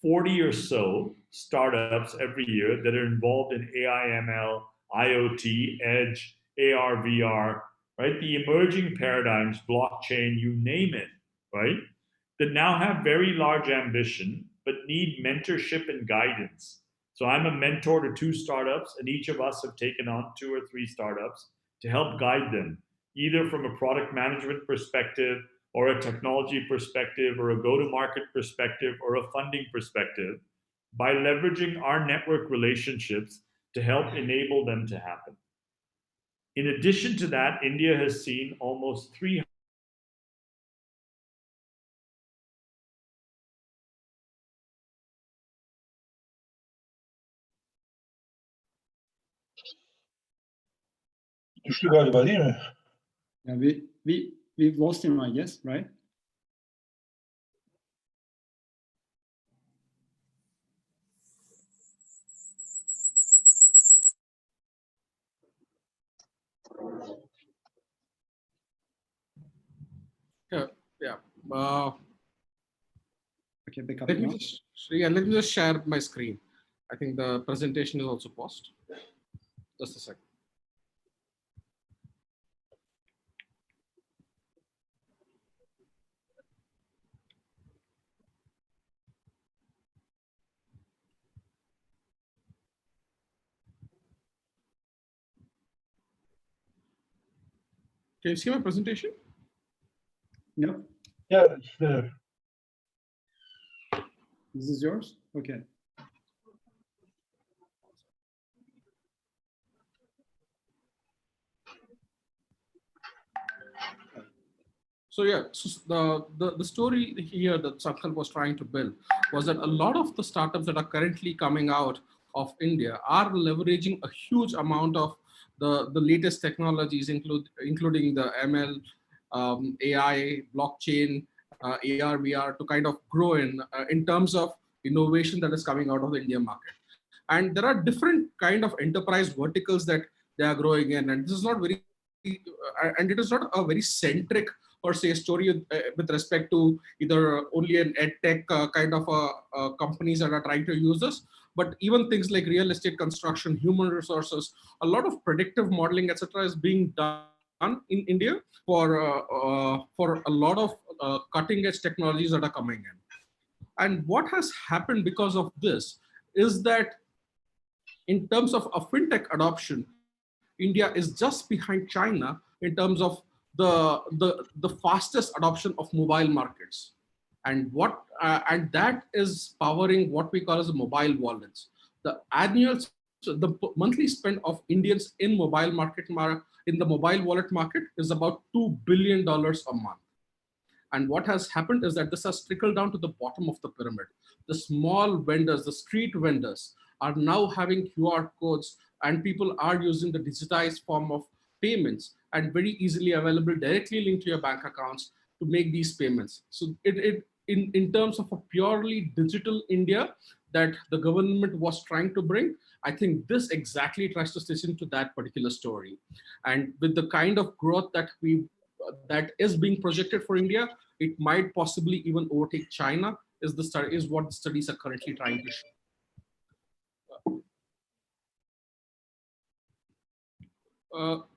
40 or so startups every year that are involved in AI, ML, IoT, edge, AR, VR, right? The emerging paradigms, blockchain, you name it, right? That now have very large ambition, but need mentorship and guidance. So I'm a mentor to 2 startups, and each of us have taken on 2 or 3 startups to help guide them, either from a product management perspective or a technology perspective or a go-to-market perspective or a funding perspective, by leveraging our network relationships to help enable them to happen. In addition to that, India has seen almost 300 Düştü galiba değil mi? Yeah, we've lost him, I guess, right? Yeah. Okay, back up Let me now. let me just share my screen. I think the presentation is also paused. Just a second. Can you see my presentation? Yep. Yeah, it's there. This is yours? Okay. So yeah, so the story here that Sankalp was trying to build was that a lot of the startups that are currently coming out of India are leveraging a huge amount of the latest technologies, including the ML, AI, blockchain, AR, VR, to kind of grow in terms of innovation that is coming out of the Indian market. And there are different kind of enterprise verticals that they are growing in, and this is not very, and it is not a very centric per se story with respect to either only an ed tech kind of companies that are trying to use this, but even things like real estate, construction, human resources, a lot of predictive modeling, etc., is being done in India for a lot of cutting edge technologies that are coming in. And what has happened because of this is that in terms of a fintech adoption, India is just behind China in terms of the fastest adoption of mobile markets, and that is powering what we call as the mobile wallets. The monthly spend of Indians in the mobile wallet market is about $2 billion a month. And what has happened is that this has trickled down to the bottom of the pyramid. The small vendors, the street vendors, are now having QR codes, and people are using the digitized form of payments and very easily available, directly linked to your bank accounts to make these payments. So in terms of a purely digital India that the government was trying to bring, I think this exactly tries to stitch into that particular story. And with the kind of growth that we that is being projected for India. It might possibly even overtake China, is what the studies are currently trying to show.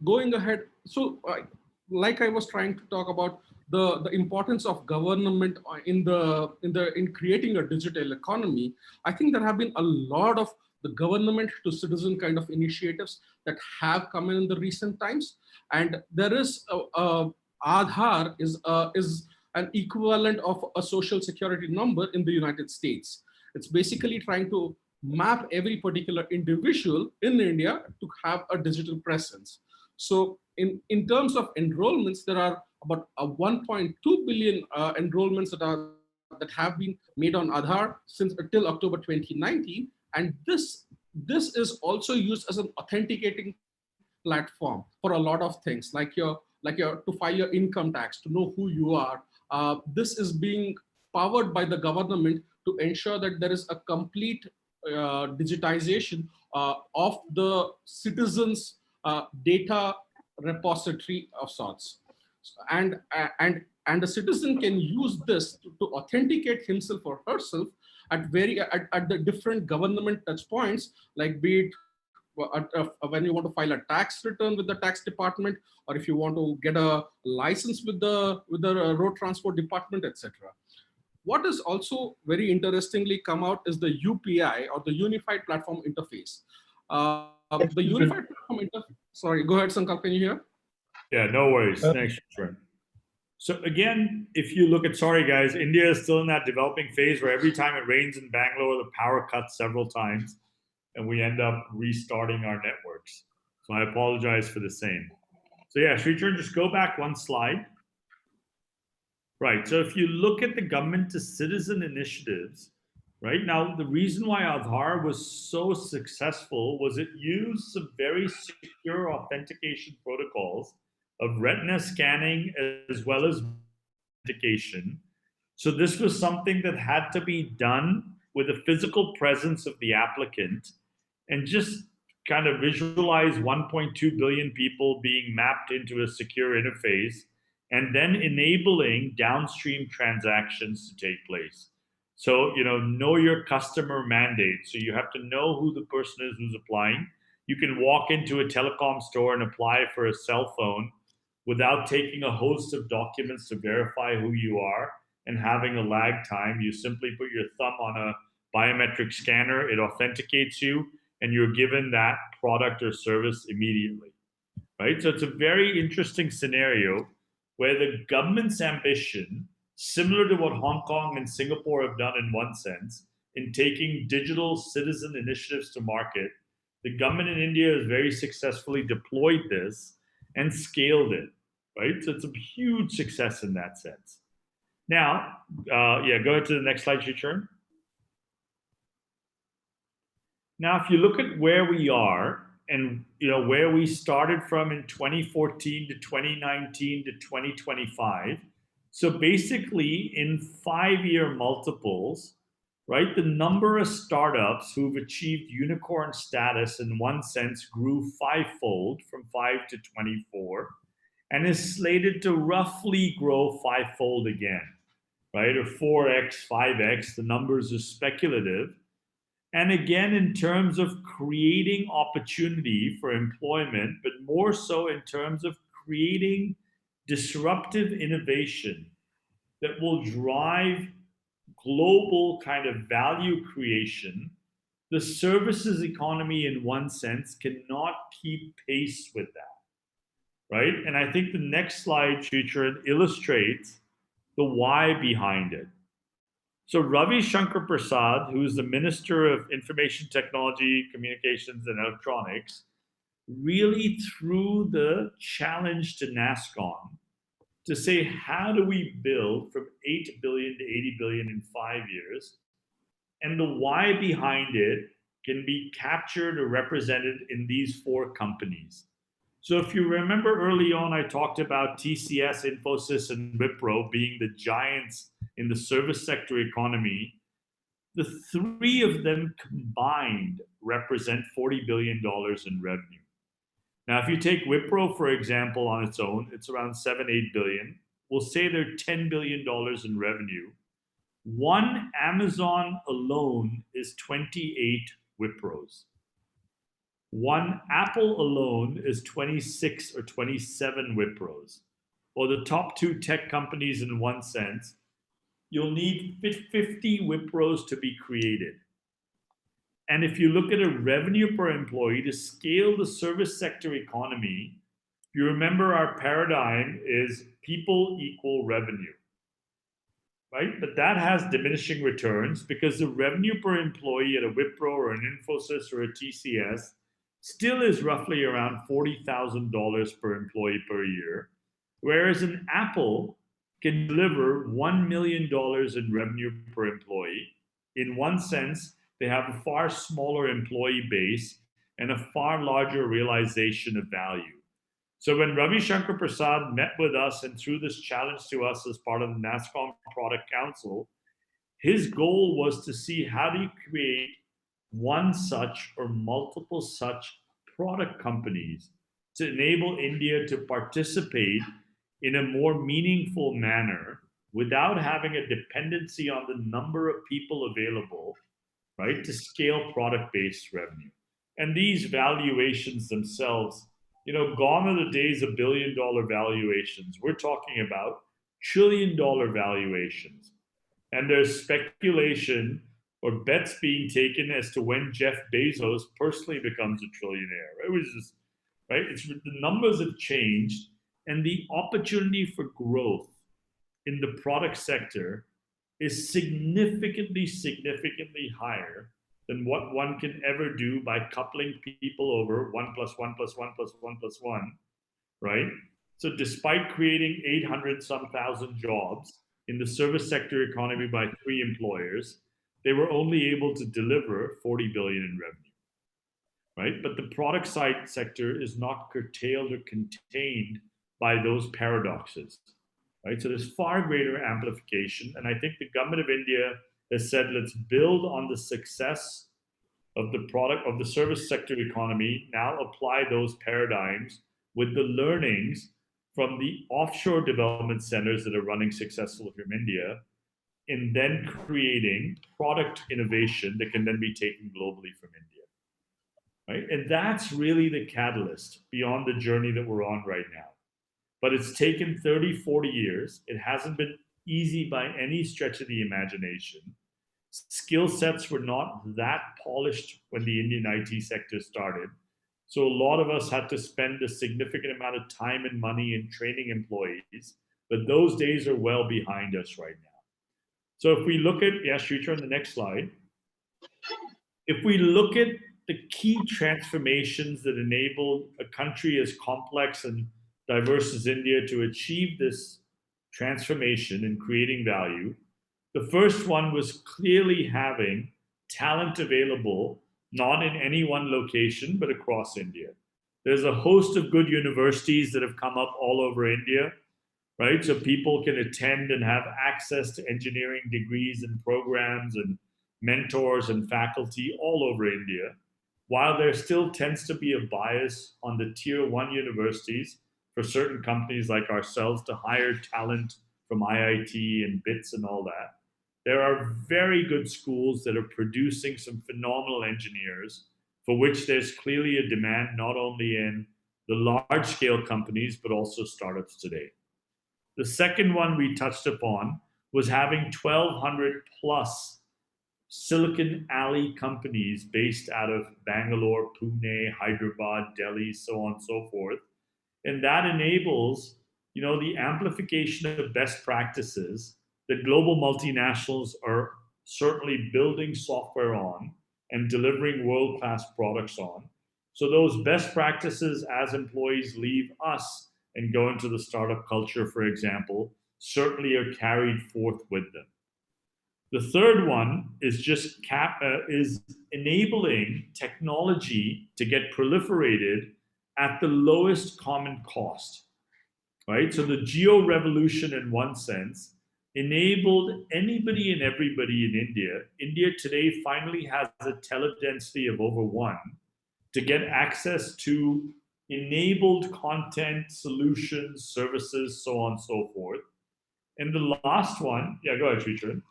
Going ahead, so like I was trying to talk about the importance of government in creating a digital economy, I think there have been a lot of the government to citizen kind of initiatives that have come in the recent times, and there is Aadhaar is an equivalent of a social security number in the United States. It's basically trying to map every particular individual in India to have a digital presence. So in terms of enrollments, there are about 1.2 billion enrollments that have been made on Aadhaar since till October 2019, and this is also used as an authenticating platform for a lot of things, like your to file your income tax, to know who you are. This is being powered by the government to ensure that there is a complete digitization of the citizens' data repository of sorts, and the citizen can use this to authenticate himself or herself at the different government touch points, like be it when you want to file a tax return with the tax department, or if you want to get a license with the road transport department, etc. What is also very interestingly come out is the UPI, or the Unified Platform Interface. The Unified Platform Interface. Sorry, go ahead, Sankalp. Can you hear? Yeah, no worries. Thanks, Trent. So again, if you look at, sorry guys, India is still in that developing phase where every time it rains in Bangalore, the power cuts several times, and we end up restarting our networks. So I apologize for the same. So yeah, Srichern, just go back one slide. Right, so if you look at the government to citizen initiatives, right now, the reason why Aadhaar was so successful was it used some very secure authentication protocols of retina scanning as well as authentication. So this was something that had to be done with the physical presence of the applicant, and just kind of visualize 1.2 billion people being mapped into a secure interface, and then enabling downstream transactions to take place. So, know your customer mandate. So you have to know who the person is who's applying. You can walk into a telecom store and apply for a cell phone without taking a host of documents to verify who you are and having a lag time. You simply put your thumb on a biometric scanner, it authenticates you, and you're given that product or service immediately, right? So it's a very interesting scenario where the government's ambition, similar to what Hong Kong and Singapore have done in one sense, in taking digital citizen initiatives to market, the government in India has very successfully deployed this and scaled it, right? So it's a huge success in that sense. Now, yeah, go ahead to the next slide, Srichern. Now, if you look at where we are, and where we started from in 2014 to 2019 to 2025, so basically in 5-year multiples, right, the number of startups who've achieved unicorn status in one sense grew 5-fold from 5 to 24, and is slated to roughly grow 5-fold again, right, or 4x, 5x. The numbers are speculative. And again, in terms of creating opportunity for employment, but more so in terms of creating disruptive innovation that will drive global kind of value creation, the services economy in one sense cannot keep pace with that, right? And I think the next slide, Srichern, illustrates the why behind it. So Ravi Shankar Prasad, who is the Minister of Information Technology, Communications and Electronics, really threw the challenge to NASSCOM to say, how do we build from 8 billion to 80 billion in 5 years? And the why behind it can be captured or represented in these 4 companies. So if you remember early on, I talked about TCS, Infosys, and Wipro being the giants in the service sector economy. The 3 of them combined represent $40 billion in revenue. Now, if you take Wipro, for example, on its own, it's around 7-8 billion. We'll say they're $10 billion in revenue. One Amazon alone is 28 Wipros. One Apple alone is 26 or 27 Wipros. Or the top two tech companies in one sense, you'll need 50 Wipros to be created. And if you look at a revenue per employee to scale the service sector economy, you remember our paradigm is people equal revenue, right? But that has diminishing returns because the revenue per employee at a Wipro or an Infosys or a TCS still is roughly around $40,000 per employee per year, whereas an Apple can deliver $1 million in revenue per employee. In one sense, they have a far smaller employee base and a far larger realization of value. So when Ravi Shankar Prasad met with us and threw this challenge to us as part of the NASSCOM Product Council, his goal was to see how do you create one such or multiple such product companies to enable India to participate in a more meaningful manner without having a dependency on the number of people available, right, to scale product-based revenue. And these valuations themselves, gone are the days of billion-dollar valuations. We're talking about trillion-dollar valuations. And there's speculation or bets being taken as to when Jeff Bezos personally becomes a trillionaire. It was just, right? The numbers have changed, and the opportunity for growth in the product sector is significantly higher than what one can ever do by coupling people over 1 + 1 + 1 + 1 + 1, right? So despite creating 800-some thousand jobs in the service sector economy by 3 employers, they were only able to deliver 40 billion in revenue, right? But the product side sector is not curtailed or contained by those paradoxes, right? So there's far greater amplification. And I think the government of India has said, let's build on the success of the product of the service sector economy, now apply those paradigms with the learnings from the offshore development centers that are running successfully from India, and then creating product innovation that can then be taken globally from India, right? And that's really the catalyst beyond the journey that we're on right now. But it's taken 30, 40 years. It hasn't been easy by any stretch of the imagination. Skill sets were not that polished when the Indian IT sector started. So a lot of us had to spend a significant amount of time and money in training employees, but those days are well behind us right now. So if we look at, Shrita, on the next slide, if we look at the key transformations that enable a country as complex and diverse as India to achieve this transformation and creating value, the first one was clearly having talent available, not in any one location, but across India. There's a host of good universities that have come up all over India, right? So people can attend and have access to engineering degrees and programs and mentors and faculty all over India, while there still tends to be a bias on the tier 1 universities for certain companies like ourselves to hire talent from IIT and BITS and all that. There are very good schools that are producing some phenomenal engineers for which there's clearly a demand, not only in the large scale companies, but also startups today. The second one we touched upon was having 1,200 plus Silicon Alley companies based out of Bangalore, Pune, Hyderabad, Delhi, so on and so forth. And that enables, the amplification of best practices that global multinationals are certainly building software on and delivering world-class products on. So those best practices as employees leave us and go into the startup culture, for example, certainly are carried forth with them. The third one is just is enabling technology to get proliferated at the lowest common cost, right? So the geo revolution, in one sense, enabled anybody and everybody in India. India today finally has a teledensity of over 1 to get access to enabled content, solutions, services, so on and so forth. And the last one, yeah, go ahead, Sricharan.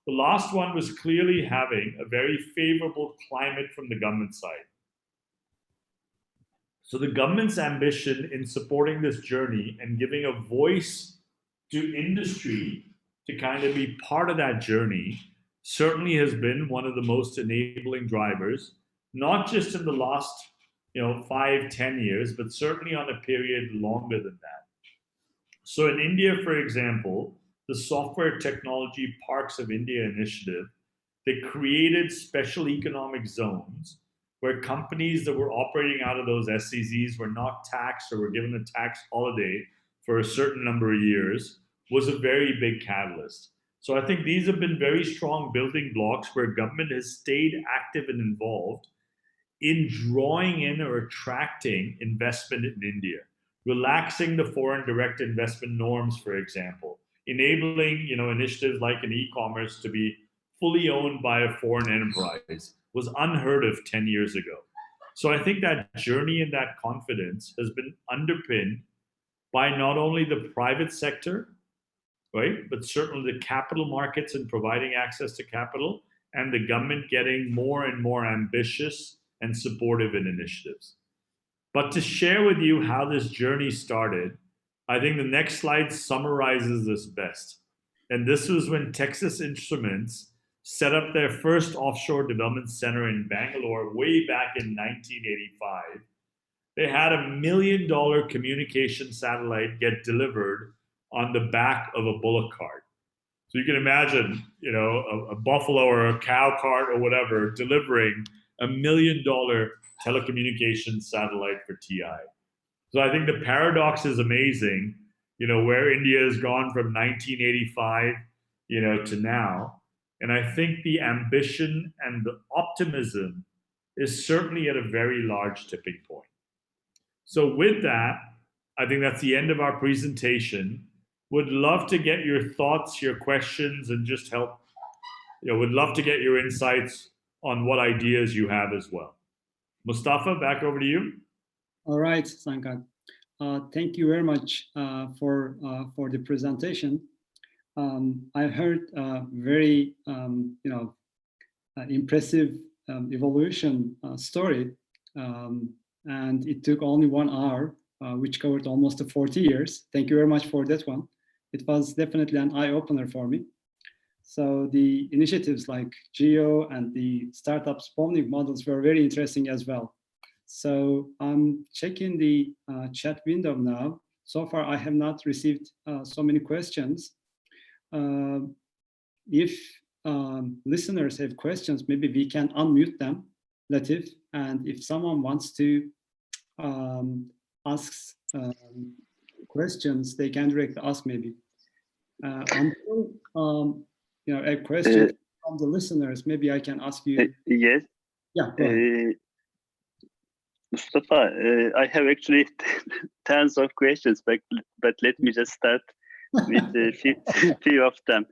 The last one was clearly having a very favorable climate from the government side. So the government's ambition in supporting this journey and giving a voice to industry to kind of be part of that journey certainly has been one of the most enabling drivers, not just in the last 5-10 years, but certainly on a period longer than that. So in India, for example, the Software Technology Parks of India initiative, they created special economic zones where companies that were operating out of those SEZs were not taxed or were given a tax holiday for a certain number of years, was a very big catalyst. So I think these have been very strong building blocks where government has stayed active and involved in drawing in or attracting investment in India, relaxing the foreign direct investment norms, for example, enabling initiatives like in e-commerce to be fully owned by a foreign enterprise was unheard of 10 years ago. So I think that journey and that confidence has been underpinned by not only the private sector, right, but certainly the capital markets and providing access to capital, and the government getting more and more ambitious and supportive in initiatives. But to share with you how this journey started, I think the next slide summarizes this best. And this was when Texas Instruments set up their first offshore development center in Bangalore way back in 1985. They had $1 million communication satellite get delivered on the back of a bullock cart. So you can imagine, a buffalo or a cow cart or whatever delivering $1 million telecommunications satellite for TI. So I think the paradox is amazing, where India has gone from 1985, to now. And I think the ambition and the optimism is certainly at a very large tipping point. So with that, I think that's the end of our presentation. Would love to get your thoughts, your questions, and just help, would love to get your insights on what ideas you have as well. Mustafa, back over to you. All right, Sankalp. Thank you very much for the presentation. I heard very impressive evolution story, and it took only 1 hour, which covered almost 40 years. Thank you very much for that one. It was definitely an eye-opener for me. So the initiatives like Geo and the startup spawning models were very interesting as well. So I'm checking the chat window now. So far, I have not received so many questions. If listeners have questions, maybe we can unmute them, Latif. And if someone wants to ask questions, they can directly ask maybe. Until a question from the listeners, maybe I can ask you. Yes. Yeah. Go ahead. Mustafa, I have actually tons of questions, but let me just start with a few of them.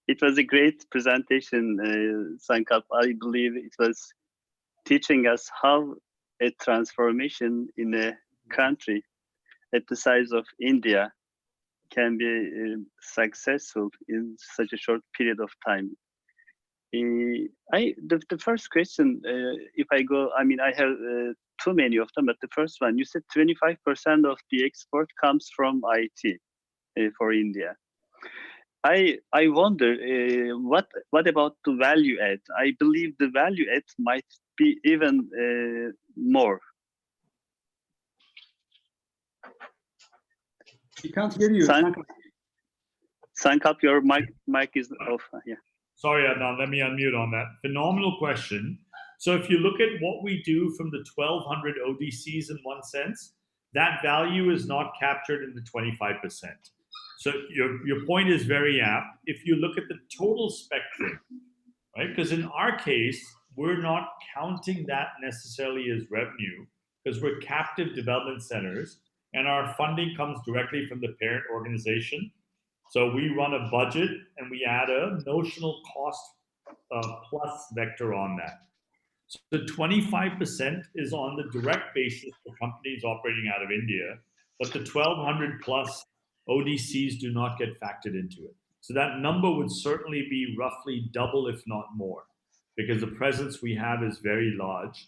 It was a great presentation, Sankalp. I believe it was teaching us how a transformation in a country at the size of India can be successful in such a short period of time. The first question, if I go, I have too many of them, but the first one, you said 25% of the export comes from IT for India. I wonder, what about the value add? I believe the value add might be even more. We can't hear you. Sankalp, your mic is off. Yeah. Sorry, Adnan, let me unmute on that. Phenomenal question. So if you look at what we do from the 1,200 ODCs in one sense, that value is not captured in the 25%. So your point is very apt. If you look at the total spectrum, right? Because in our case, we're not counting that necessarily as revenue because we're captive development centers and our funding comes directly from the parent organization. So we run a budget and we add a notional cost plus vector on that. So the 25% is on the direct basis of companies operating out of India, but the 1,200 plus ODCs do not get factored into it. So that number would certainly be roughly double, if not more, because the presence we have is very large.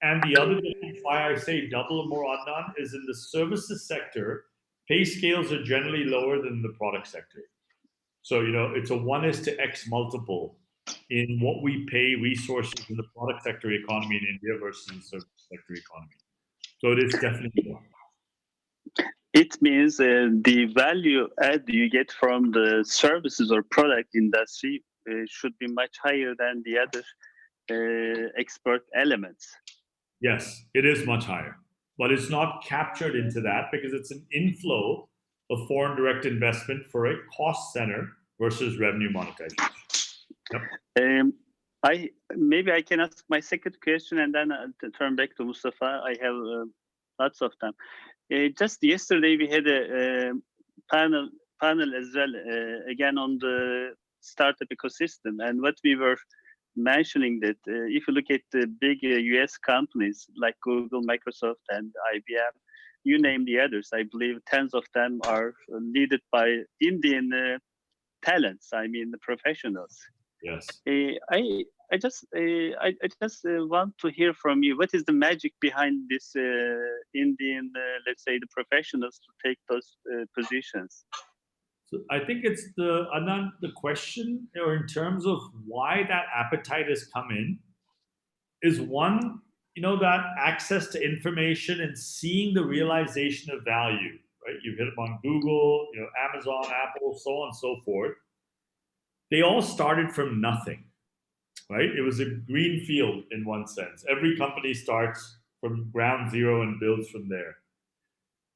And the other thing why I say double or more, Adnan, is in the services sector, pay scales are generally lower than the product sector. So, it's a 1:X multiple in what we pay resources in the product sector economy in India versus the service sector economy. So it is definitely more. It means the value add you get from the services or product industry should be much higher than the other expert elements. Yes, it is much higher, but it's not captured into that because it's an inflow of foreign direct investment for a cost center versus revenue monetization. Yep. Maybe I can ask my second question and then turn back to Mustafa. I have lots of time. Just yesterday we had a panel as well, again on the startup ecosystem, and what we were mentioning that if you look at the big US companies like Google, Microsoft, and IBM, you name the others, I believe tens of them are led by Indian talents. I mean, the professionals. Yes. I just want to hear from you. What is the magic behind this Indian, let's say, the professionals to take those positions? So I think it's the question, or in terms of why that appetite has come in, is one, that access to information and seeing the realization of value, right? You've hit upon Google, Amazon, Apple, so on and so forth. They all started from nothing, right? It was a green field in one sense. Every company starts from ground zero and builds from there.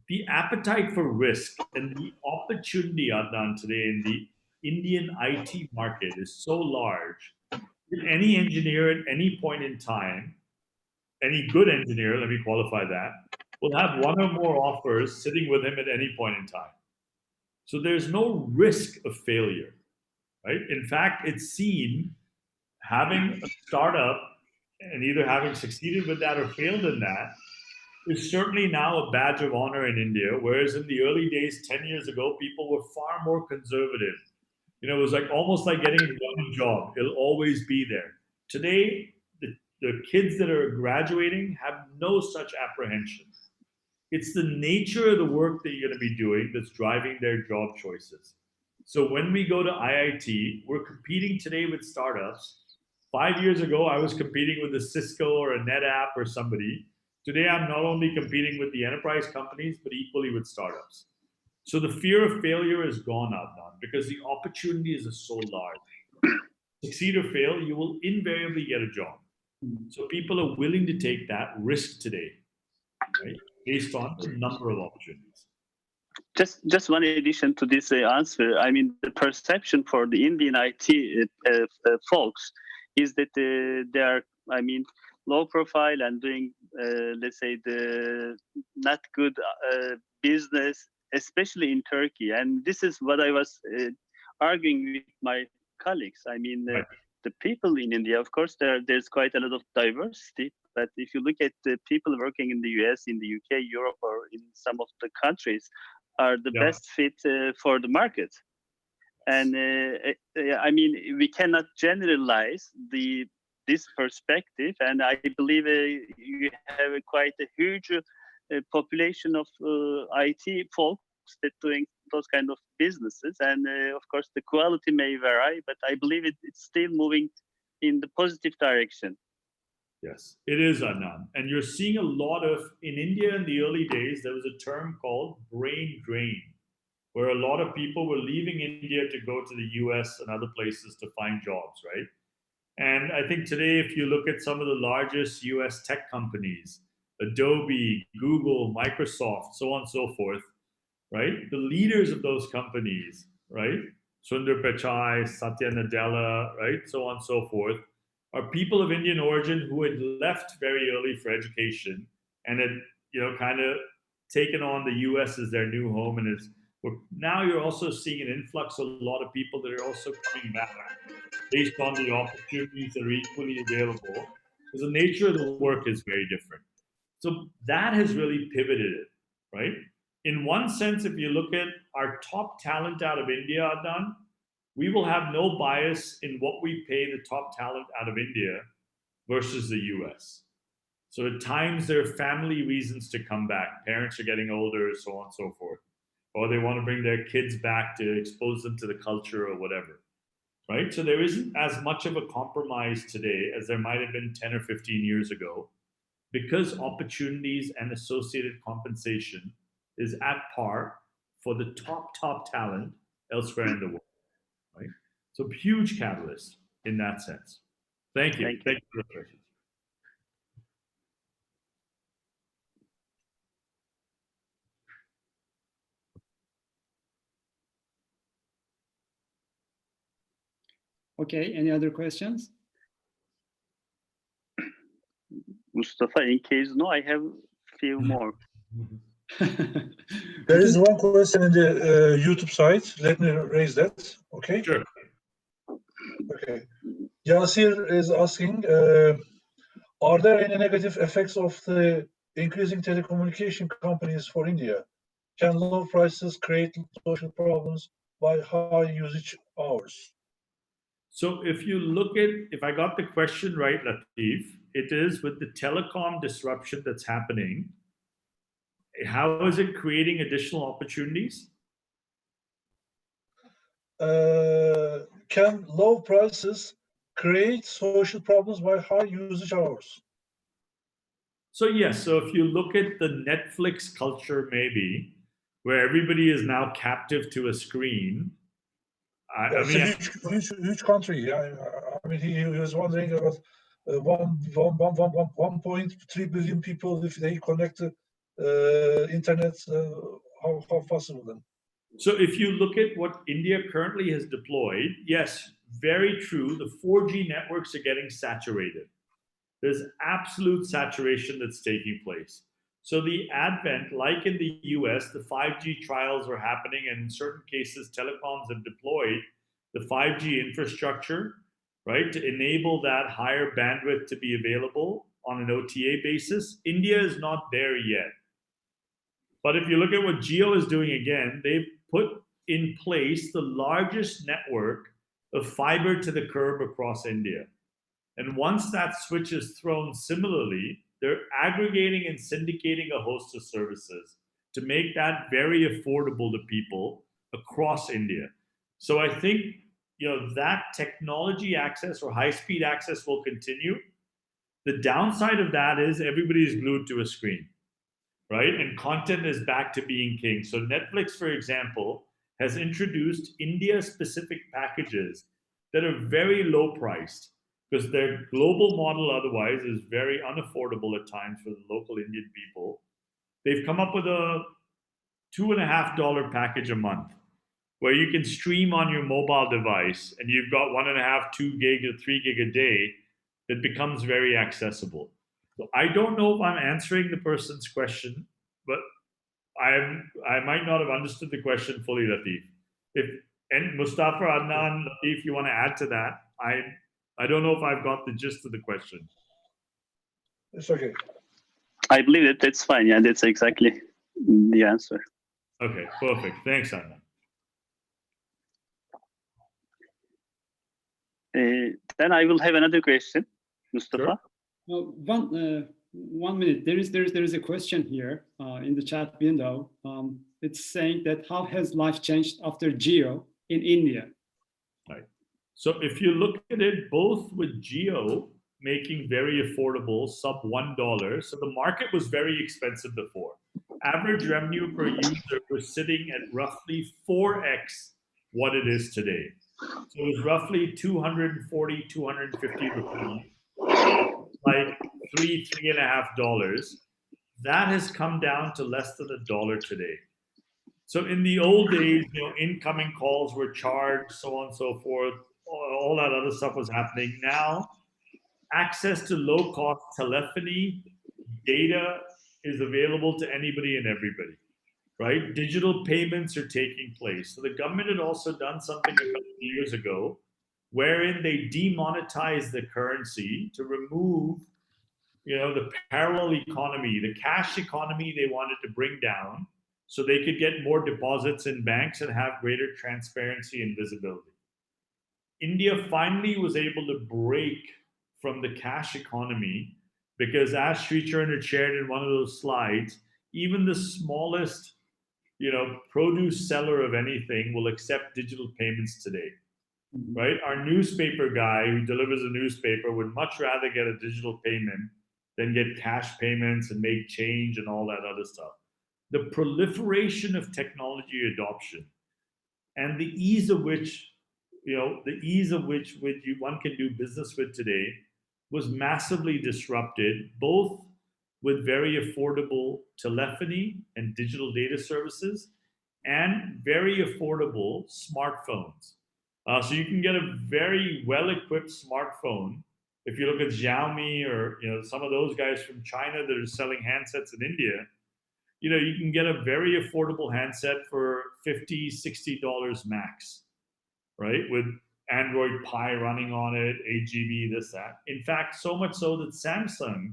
The appetite for risk and the opportunity, Adnan, today in the Indian IT market is so large that any engineer at any point in time, any good engineer, let me qualify that, will have one or more offers sitting with him at any point in time. So there's no risk of failure, right? In fact, it's seen having a startup and either having succeeded with that or failed in that is certainly now a badge of honor in India, whereas in the early days, 10 years ago, people were far more conservative. It was like almost like getting a young job. It'll always be there. Today, the kids that are graduating have no such apprehension. It's the nature of the work that you're going to be doing that's driving their job choices. So when we go to IIT, we're competing today with startups. 5 years ago, I was competing with a Cisco or a NetApp or somebody. Today, I'm not only competing with the enterprise companies, but equally with startups. So the fear of failure is gone out now because the opportunities are so large. Succeed or fail, you will invariably get a job. So people are willing to take that risk today, right? Based on the number of opportunities. Just one addition to this answer. I mean, the perception for the Indian IT folks is that they are, low profile and doing, let's say, the not good business, especially in Turkey. And this is what I was arguing with my colleagues. Right. The people in India, of course, there's quite a lot of diversity. But if you look at the people working in the US, in the UK, Europe, or in some of the countries, are the best fit for the market. And we cannot generalize this perspective. And I believe you have quite a huge population of IT folks that doing those kind of businesses. And of course, the quality may vary, but I believe it's still moving in the positive direction. Yes, it is, Adnan. And you're seeing a lot of, in India in the early days, there was a term called brain drain, where a lot of people were leaving India to go to the US and other places to find jobs, right? And I think today, if you look at some of the largest US tech companies, Adobe, Google, Microsoft, so on and so forth, right? The leaders of those companies, right? Sundar Pichai, Satya Nadella, right? So on and so forth, are people of Indian origin who had left very early for education and had, kind of taken on the US as their new home. And now you're also seeing an influx of a lot of people that are also coming back based on the opportunities that are equally available. Because the nature of the work is very different. So that has really pivoted it, right? In one sense, if you look at our top talent out of India, Adnan, we will have no bias in what we pay the top talent out of India versus the US. So at times there are family reasons to come back. Parents are getting older, so on and so forth. Or they want to bring their kids back to expose them to the culture or whatever, right? So there isn't as much of a compromise today as there might have been 10 or 15 years ago, because opportunities and associated compensation is at par for the top talent elsewhere in the world, right? So huge catalyst in that sense. Thank you. Thank you for the question. Okay, any other questions? Mustafa, in case no, I have few more. There is one question in the YouTube site. Let me raise that. Okay. Sure. Okay. Yasir is asking, are there any negative effects of the increasing telecommunication companies for India? Can low prices create social problems by high usage hours? So if you look at, if I got the question right, Latif, it is with the telecom disruption that's happening, how is it creating additional opportunities? Can low prices create social problems by high usage hours? So yes, so if you look at the Netflix culture maybe, where everybody is now captive to a screen, It's a huge country. Yeah, I mean, he was wondering about 1.3 billion people if they connect internet. How possible then? So if you look at what India currently has deployed, yes, very true. The 4G networks are getting saturated. There's absolute saturation that's taking place. So the advent, like in the US, the 5G trials are happening, and in certain cases, telecoms have deployed the 5G infrastructure, right, to enable that higher bandwidth to be available on an OTA basis. India is not there yet. But if you look at what Jio is doing again, they've put in place the largest network of fiber to the curb across India. And once that switch is thrown similarly, they're aggregating and syndicating a host of services to make that very affordable to people across India. So I think, you know, that technology access or high-speed access will continue. The downside of that is everybody's glued to a screen, right? And content is back to being king. So Netflix, for example, has introduced India-specific packages that are very low priced, because their global model otherwise is very unaffordable at times for the local Indian people. They've come up with a $2.50 package a month where you can stream on your mobile device, and you've got 1.5, 2 gig or 3 gig a day that becomes very accessible. So I don't know if I'm answering the person's question, but I might not have understood the question fully, Latif. And Mustafa, Adnan, Latif, you want to add to that? I don't know if I've got the gist of the question. It's okay. I believe that's fine. Yeah, that's exactly the answer. Okay, perfect. Thanks, Adnan. Then I will have another question, Mustafa. Sure. One minute. There is a question here in the chat window. It's saying that how has life changed after Jio in India? Right. So if you look at it, both with Jio making very affordable, sub $1, so the market was very expensive before. Average revenue per user was sitting at roughly 4x what it is today. So it was roughly 240, 250 rupees, like $3.5. That has come down to less than $1 today. So in the old days, you know, incoming calls were charged, so on and so forth. All that other stuff was happening. Now, access to low-cost telephony, data is available to anybody and everybody, right? Digital payments are taking place. So the government had also done something a couple of years ago wherein they demonetized the currency to remove the parallel economy, the cash economy they wanted to bring down so they could get more deposits in banks and have greater transparency and visibility. India finally was able to break from the cash economy because, as Sri Charan shared in one of those slides, even the smallest produce seller of anything will accept digital payments today. Right? Our newspaper guy who delivers a newspaper would much rather get a digital payment than get cash payments and make change and all that other stuff. The proliferation of technology adoption and the ease of which, one can do business with today was massively disrupted, both with very affordable telephony and digital data services and very affordable smartphones. So you can get a very well-equipped smartphone. If you look at Xiaomi or some of those guys from China that are selling handsets in India, you can get a very affordable handset for $50, $60 max, right? With Android Pie running on it, 8 GB, this, that. In fact, so much so that Samsung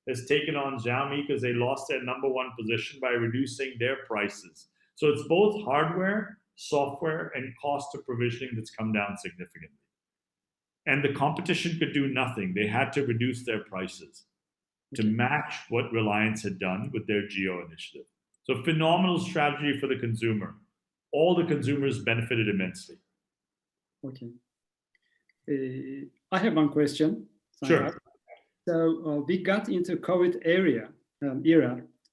has taken on Xiaomi because they lost their #1 position by reducing their prices. So it's both hardware, software, and cost of provisioning that's come down significantly. And the competition could do nothing. They had to reduce their prices to match what Reliance had done with their Geo initiative. So phenomenal strategy for the consumer. All the consumers benefited immensely. Okay. I have one question. Sure. So we got into COVID era,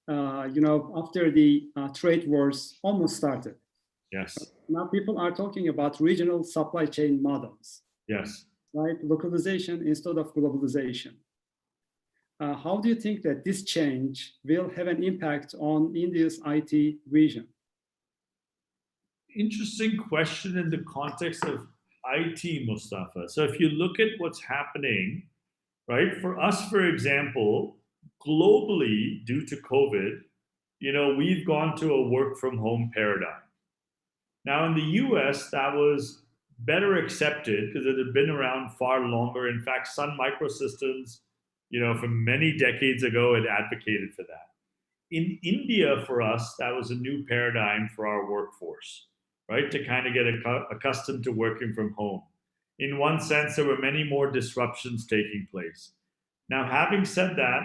after the trade wars almost started. Yes. Now people are talking about regional supply chain models. Yes. Right? Localization instead of globalization. How do you think that this change will have an impact on India's IT vision? Interesting question in the context of IT, Mustafa. So if you look at what's happening, right, for us, for example, globally, due to COVID, we've gone to a work from home paradigm. Now in the US, that was better accepted because it had been around far longer. In fact, Sun Microsystems, from many decades ago, had advocated for that. In India, for us, that was a new paradigm for our workforce, right? To kind of get accustomed to working from home. In one sense, there were many more disruptions taking place. Now, having said that,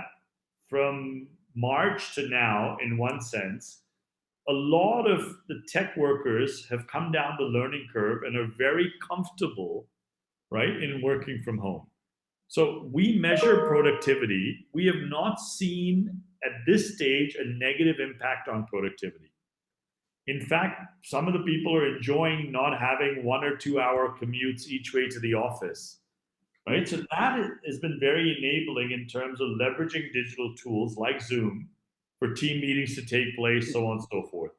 from March to now, in one sense, a lot of the tech workers have come down the learning curve and are very comfortable, right, in working from home. So we measure productivity. We have not seen at this stage a negative impact on productivity. In fact, some of the people are enjoying not having 1 or 2 hour commutes each way to the office, right? So that has been very enabling in terms of leveraging digital tools like Zoom for team meetings to take place, so on and so forth.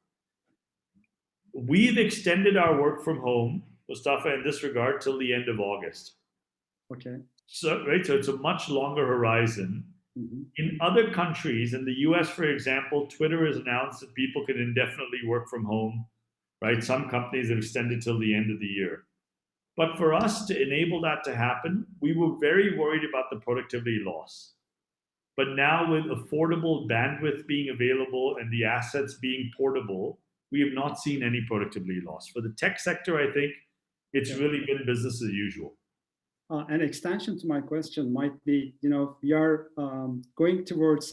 We've extended our work from home, Mustafa, in this regard till the end of August. Okay. So it's a much longer horizon. Mm-hmm. In other countries, in the US, for example, Twitter has announced that people can indefinitely work from home, right? Some companies have extended till the end of the year. But for us to enable that to happen, we were very worried about the productivity loss. But now with affordable bandwidth being available and the assets being portable, we have not seen any productivity loss. For the tech sector, I think it's really been business as usual. An extension to my question might be, we are going towards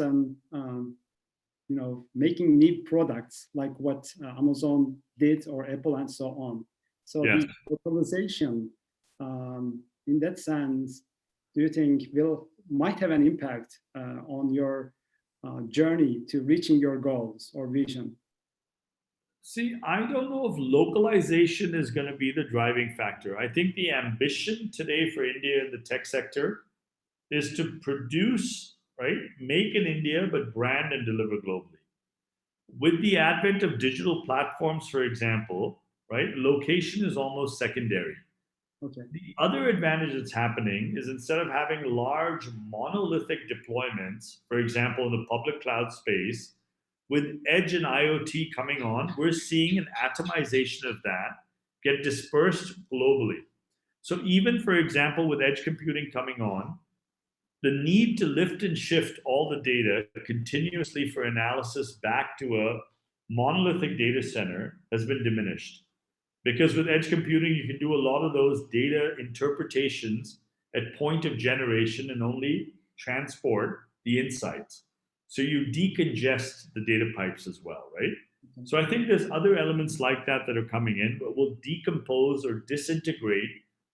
making new products like what Amazon did or Apple and so on. So the localization, in that sense, do you think might have an impact on your journey to reaching your goals or vision? See, I don't know if localization is going to be the driving factor. I think the ambition today for India in the tech sector is to produce, right, make in India, but brand and deliver globally. With the advent of digital platforms, for example, right, location is almost secondary. Okay. The other advantage that's happening is instead of having large monolithic deployments, for example, in the public cloud space, with edge and IoT coming on, we're seeing an atomization of that get dispersed globally. So even, for example, with edge computing coming on, the need to lift and shift all the data continuously for analysis back to a monolithic data center has been diminished. Because with edge computing, you can do a lot of those data interpretations at point of generation and only transport the insights. So you decongest the data pipes as well, right? So I think there's other elements like that that are coming in, but will decompose or disintegrate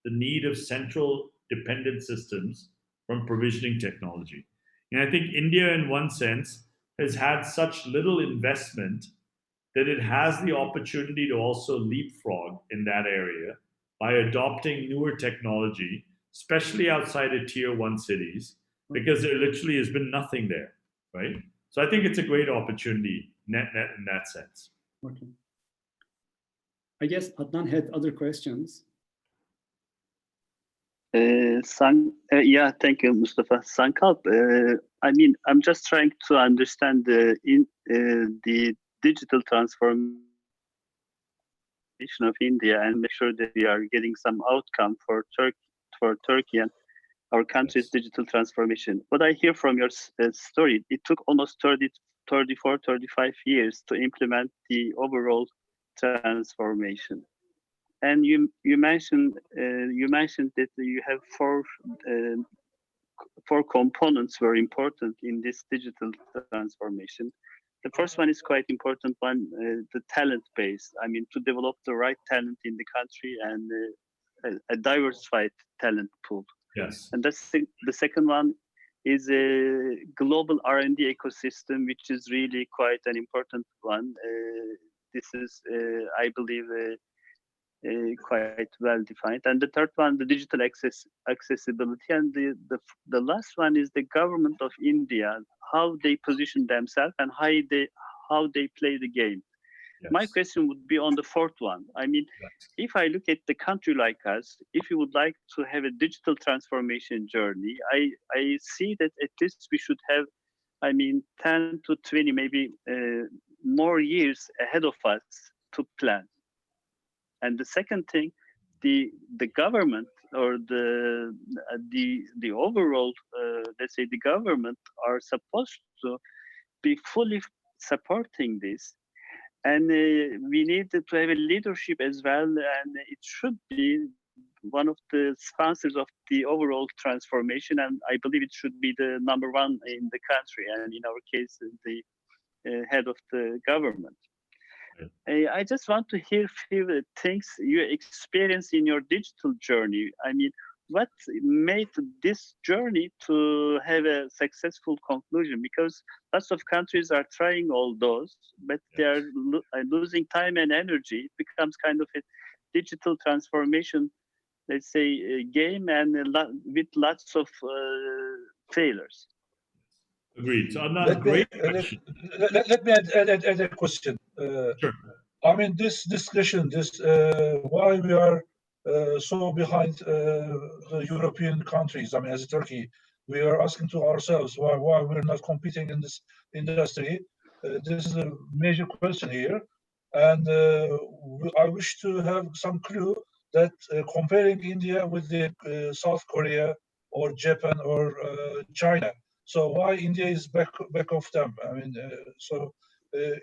the need of central dependent systems from provisioning technology. And I think India, in one sense, has had such little investment that it has the opportunity to also leapfrog in that area by adopting newer technology, especially outside of tier 1 cities, because there literally has been nothing there, right? So I think it's a great opportunity, net in that sense. Okay. I guess Adnan had other questions. Yeah, thank you, Mustafa. Sankalp, I mean, I'm just trying to understand the digital transformation of India and make sure that we are getting some outcome for Turkey and our country's digital transformation. What I hear from your story, it took almost 34, 35 years to implement the overall transformation. And you mentioned that you have four components were important in this digital transformation. The first one is quite important one, the talent base. I mean, to develop the right talent in the country and a diversified talent pool. Yes. And that's the second one is a global R&D ecosystem, which is really quite an important one. This is, I believe, quite well defined. And the third one, the digital accessibility. And the last one is the government of India, how they position themselves and how they play the game. Yes. My question would be on the fourth one. I mean, yes, if I look at the country like us, if you would like to have a digital transformation journey, I see that at least we should have, I mean, 10 to 20, maybe more years ahead of us to plan. And the second thing, the government or the overall, let's say the government are supposed to be fully supporting this. And we need to have a leadership as well, and it should be one of the sponsors of the overall transformation. And I believe it should be the number one in the country, and in our case, the head of the government. I just want to hear a few things you experience in your digital journey. I mean, what made this journey to have a successful conclusion? Because lots of countries are trying all those, but they are losing time and energy. It becomes kind of a digital transformation, let's say, game, and with lots of failures. Agreed. So, Adnan, great question. Let me add a question. Sure. I mean, this discussion, why we are so behind the European countries. I mean, as Turkey, we are asking to ourselves why we're not competing in this industry. This is a major question here, and I wish to have some clue that comparing India with the South Korea or Japan or China. So why India is back of them? I mean,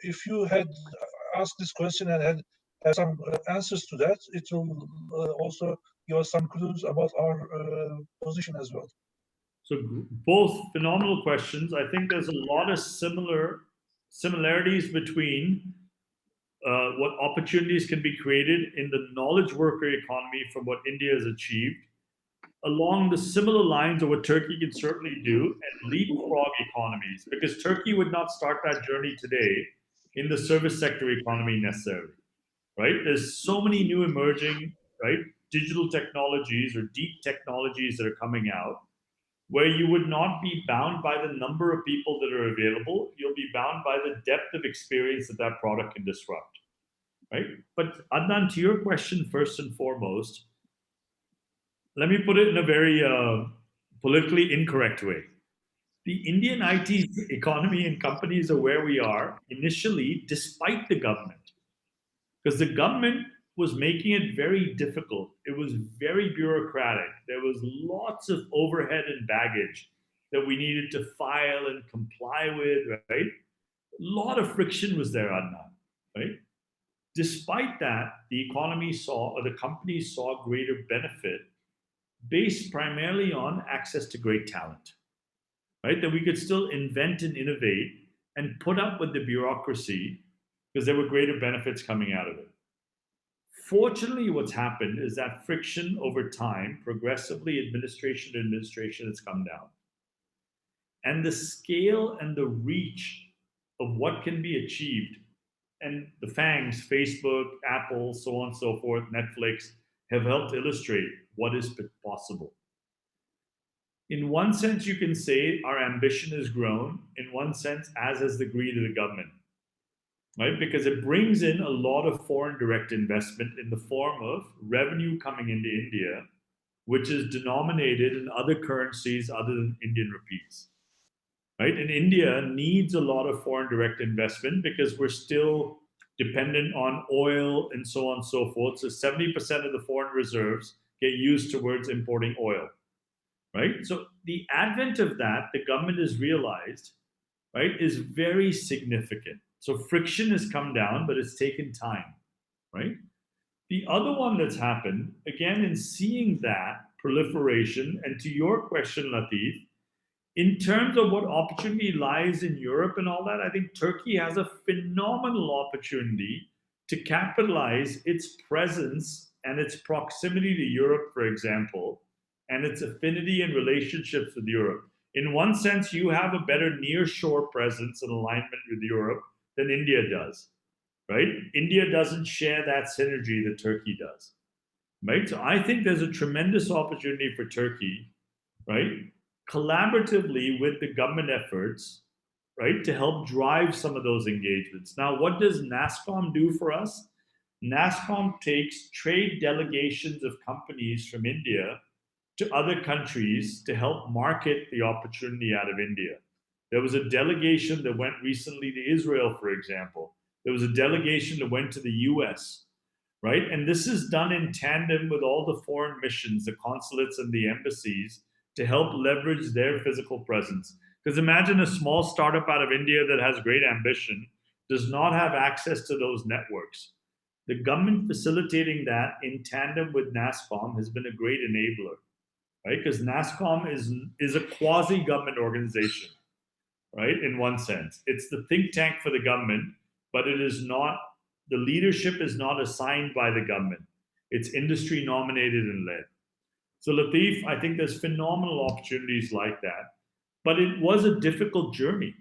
if you had asked this question and had some answers to that, it will also give us some clues about our position as well. So both phenomenal questions. I think there's a lot of similarities between what opportunities can be created in the knowledge worker economy from what India has achieved, along the similar lines of what Turkey can certainly do, and leapfrog economies, because Turkey would not start that journey today in the service sector economy necessarily, right? There's so many new emerging, right, digital technologies or deep technologies that are coming out, where you would not be bound by the number of people that are available. You'll be bound by the depth of experience that that product can disrupt, right? But Adnan, to your question, first and foremost, let me put it in a very politically incorrect way. The Indian IT economy and companies are where we are initially, despite the government, because the government was making it very difficult. It was very bureaucratic. There was lots of overhead and baggage that we needed to file and comply with, right? A lot of friction was there, Adnan, right? Despite that, the economy saw, or the companies saw, greater benefit based primarily on access to great talent, right? That we could still invent and innovate and put up with the bureaucracy because there were greater benefits coming out of it. Fortunately, what's happened is that friction over time, progressively administration to administration, has come down. And the scale and the reach of what can be achieved, and the FANGs, Facebook, Apple, so on and so forth, Netflix, have helped illustrate what is possible. In one sense, you can say our ambition has grown. In one sense, as has the greed of the government, right? Because it brings in a lot of foreign direct investment in the form of revenue coming into India, which is denominated in other currencies other than Indian rupees, right? And India needs a lot of foreign direct investment because we're still dependent on oil and so on and so forth. So 70% of the foreign reserves get used towards importing oil, right? So the advent of that, the government has realized, right, is very significant. So friction has come down, but it's taken time, right? The other one that's happened, again, in seeing that proliferation, and to your question, Latif, in terms of what opportunity lies in Europe and all that, I think Turkey has a phenomenal opportunity to capitalize its presence and its proximity to Europe, for example, and its affinity and relationships with Europe. In one sense, you have a better nearshore presence and alignment with Europe than India does, right? India doesn't share that synergy that Turkey does, right? So I think there's a tremendous opportunity for Turkey, right? Collaboratively with the government efforts, right, to help drive some of those engagements. Now, what does NASSCOM do for us? NASSCOM takes trade delegations of companies from India to other countries to help market the opportunity out of India. There was a delegation that went recently to Israel, for example. There was a delegation that went to the US, right? And this is done in tandem with all the foreign missions, the consulates and the embassies, to help leverage their physical presence. Because imagine a small startup out of India that has great ambition, does not have access to those networks. The government facilitating that in tandem with NASSCOM has been a great enabler, right? Because NASSCOM is a quasi-government organization, right? In one sense, it's the think tank for the government, but it is not, the leadership is not assigned by the government. It's industry nominated and led. So Latif, I think there's phenomenal opportunities like that, but it was a difficult journey.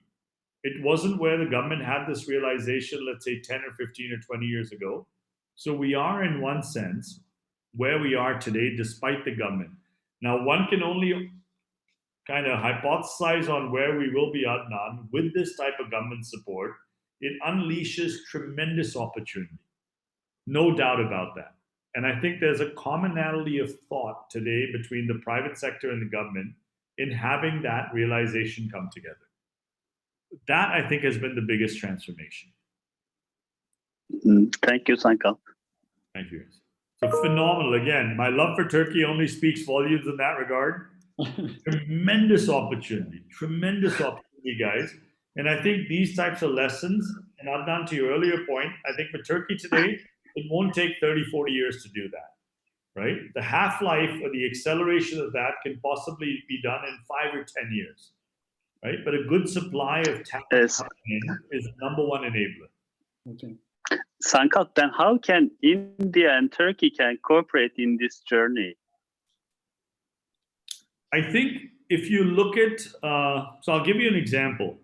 It wasn't where the government had this realization, let's say 10 or 15 or 20 years ago. So we are in one sense where we are today, despite the government. Now, one can only kind of hypothesize on where we will be, Adnan, with this type of government support. It unleashes tremendous opportunity. No doubt about that. And I think there's a commonality of thought today between the private sector and the government in having that realization come together. That, I think, has been the biggest transformation. Thank you, Sankalp. Thank you. So phenomenal. Again, my love for Turkey only speaks volumes in that regard. Tremendous opportunity, guys. And I think these types of lessons, and Adnan, to your earlier point, I think for Turkey today, it won't take 30, 40 years to do that, right? The half-life or the acceleration of that can possibly be done in 5 or 10 years, right? But a good supply of talent coming in is the number one enabler. Okay. Sankalp, then how can India and Turkey can cooperate in this journey? I think if you look at, so I'll give you an example.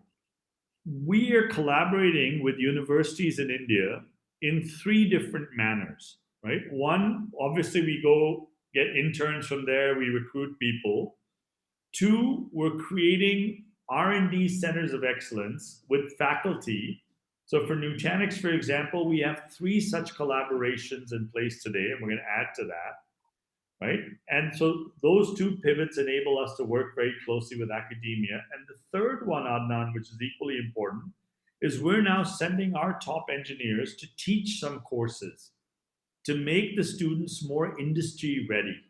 We are collaborating with universities in India in 3 different manners, right? One, obviously we go get interns from there, we recruit people. 2, we're creating R&D centers of excellence with faculty. So for Nutanix, for example, we have 3 such collaborations in place today, and we're going to add to that, right? And so those 2 pivots enable us to work very closely with academia. And the third one, Adnan, which is equally important, is we're now sending our top engineers to teach some courses to make the students more industry ready,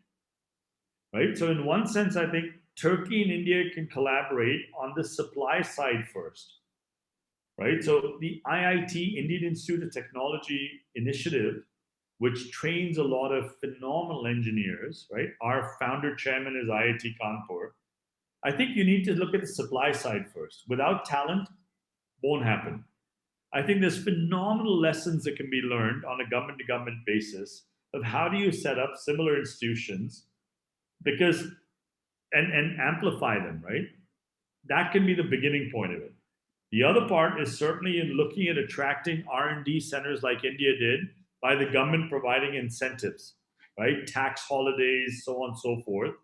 right? So in one sense, I think Turkey and India can collaborate on the supply side first, right? So the IIT, Indian Institute of Technology initiative, which trains a lot of phenomenal engineers, right? Our founder chairman is IIT Kanpur. I think you need to look at the supply side first. Without talent, won't happen. I think there's phenomenal lessons that can be learned on a government-to-government basis of how do you set up similar institutions, because and amplify them, right? That can be the beginning point of it. The other part is certainly in looking at attracting R&D centers like India did by the government providing incentives, right? Tax holidays, so on and so forth,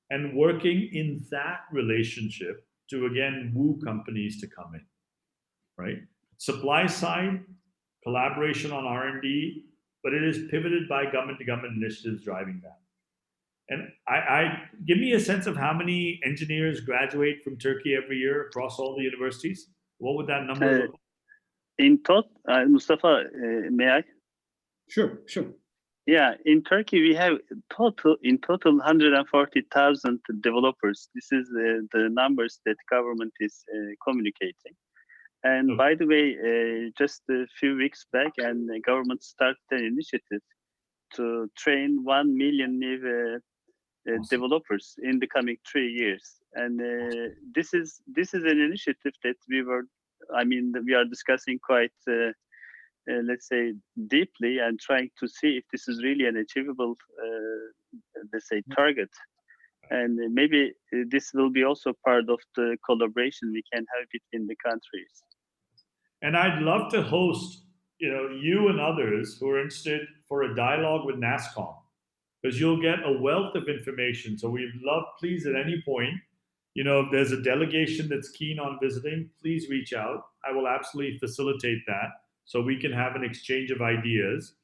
and working in that relationship to, again, woo companies to come in, right? Supply side, collaboration on R&D, but it is pivoted by government-to-government initiatives driving that. And I give me a sense of how many engineers graduate from Turkey every year across all the universities. What would that number look like? In total, Mustafa, may I? Sure. Yeah, in Turkey we have in total 140,000 developers. This is the numbers that government is communicating. And by the way, just a few weeks back, and the government started an initiative to train 1 million new developers in the coming 3 years. And this is an initiative that we are discussing quite, let's say, deeply, and trying to see if this is really an achievable, let's say, target. And maybe this will be also part of the collaboration we can have between the countries. And I'd love to host, you and others who are interested for a dialogue with NASSCOM, because you'll get a wealth of information. So we'd love, please, at any point, if there's a delegation that's keen on visiting, please reach out. I will absolutely facilitate that so we can have an exchange of ideas,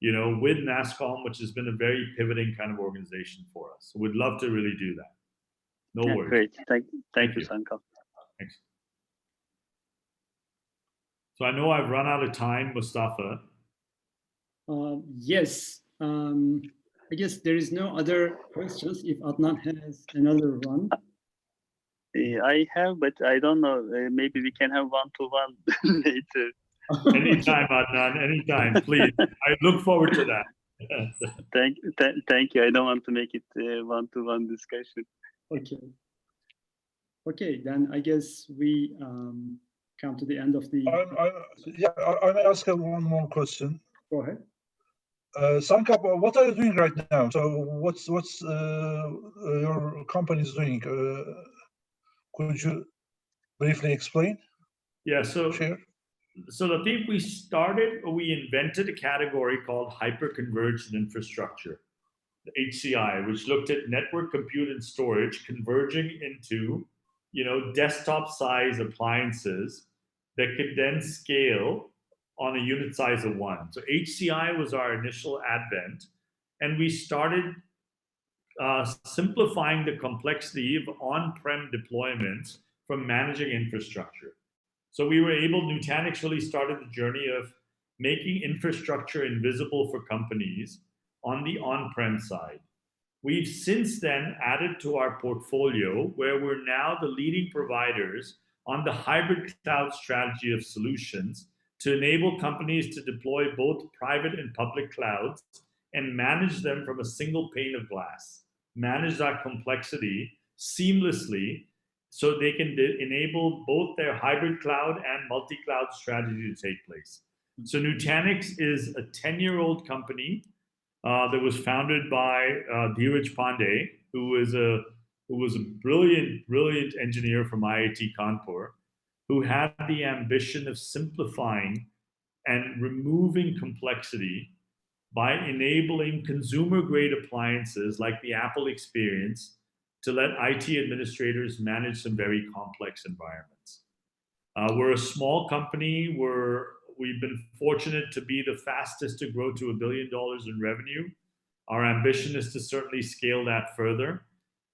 with NASSCOM, which has been a very pivoting kind of organization for us. So we'd love to really do that. No worries. Great. Thank you, Sankalp. Thanks. So I know I've run out of time, Mustafa. Yes. I guess there is no other questions. If Adnan has another one. I have, but I don't know. Maybe we can have one-to-one later. Anytime, Adnan. Anytime, please. I look forward to that. Thank you. I don't want to make it a one-to-one discussion. Okay. Then I guess we come to the end of the. I may ask one more question. Go ahead. Sankalp, what are you doing right now? So what's your company is doing? Could you briefly explain? Yeah. So Latif, we invented a category called hyper-converged infrastructure, the HCI, which looked at network, compute, and storage converging into, desktop-size appliances that could then scale on a unit size of one. So HCI was our initial advent, and we started simplifying the complexity of on-prem deployments from managing infrastructure. So we were able, Nutanix really started the journey of making infrastructure invisible for companies on the on-prem side. We've since then added to our portfolio, where we're now the leading providers on the hybrid cloud strategy of solutions to enable companies to deploy both private and public clouds and manage them from a single pane of glass, manage that complexity seamlessly so they can enable both their hybrid cloud and multi-cloud strategy to take place. So Nutanix is a 10-year-old company that was founded by Dheeraj Pandey, who was a brilliant engineer from IIT Kanpur, who had the ambition of simplifying and removing complexity by enabling consumer-grade appliances like the Apple experience to let IT administrators manage some very complex environments. We're a small company. We've been fortunate to be the fastest to grow to $1 billion in revenue. Our ambition is to certainly scale that further.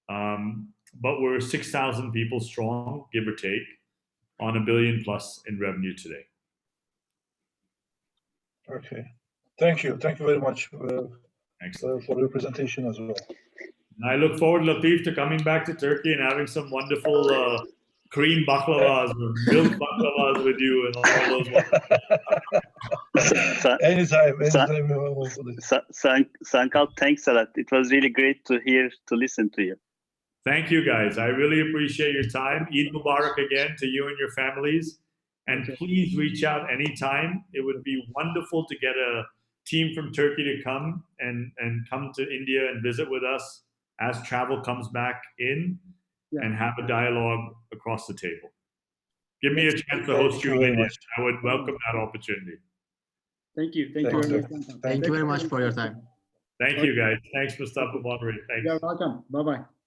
But we're 6,000 people strong, give or take, on $1 billion plus in revenue today. Okay. Thank you. Thank you very much Thanks. For your presentation as well. And I look forward, Latif, to coming back to Turkey and having some wonderful cream baklavas or milk baklavas with you and all those wonderful. Anytime. Sankalp, thanks a lot. It was really great to listen to you. Thank you, guys. I really appreciate your time. Eid Mubarak again to you and your families. And please reach out anytime. It would be wonderful to get a team from Turkey to come and come to India and visit with us as travel comes back in and have a dialogue across the table. Give me a chance to host you in India. I would welcome that opportunity. Thank you. Thank you very much. Thank you very much for your time. Thank you, guys. Thanks, Mustafa Bonri. Thanks. You're welcome. Bye-bye.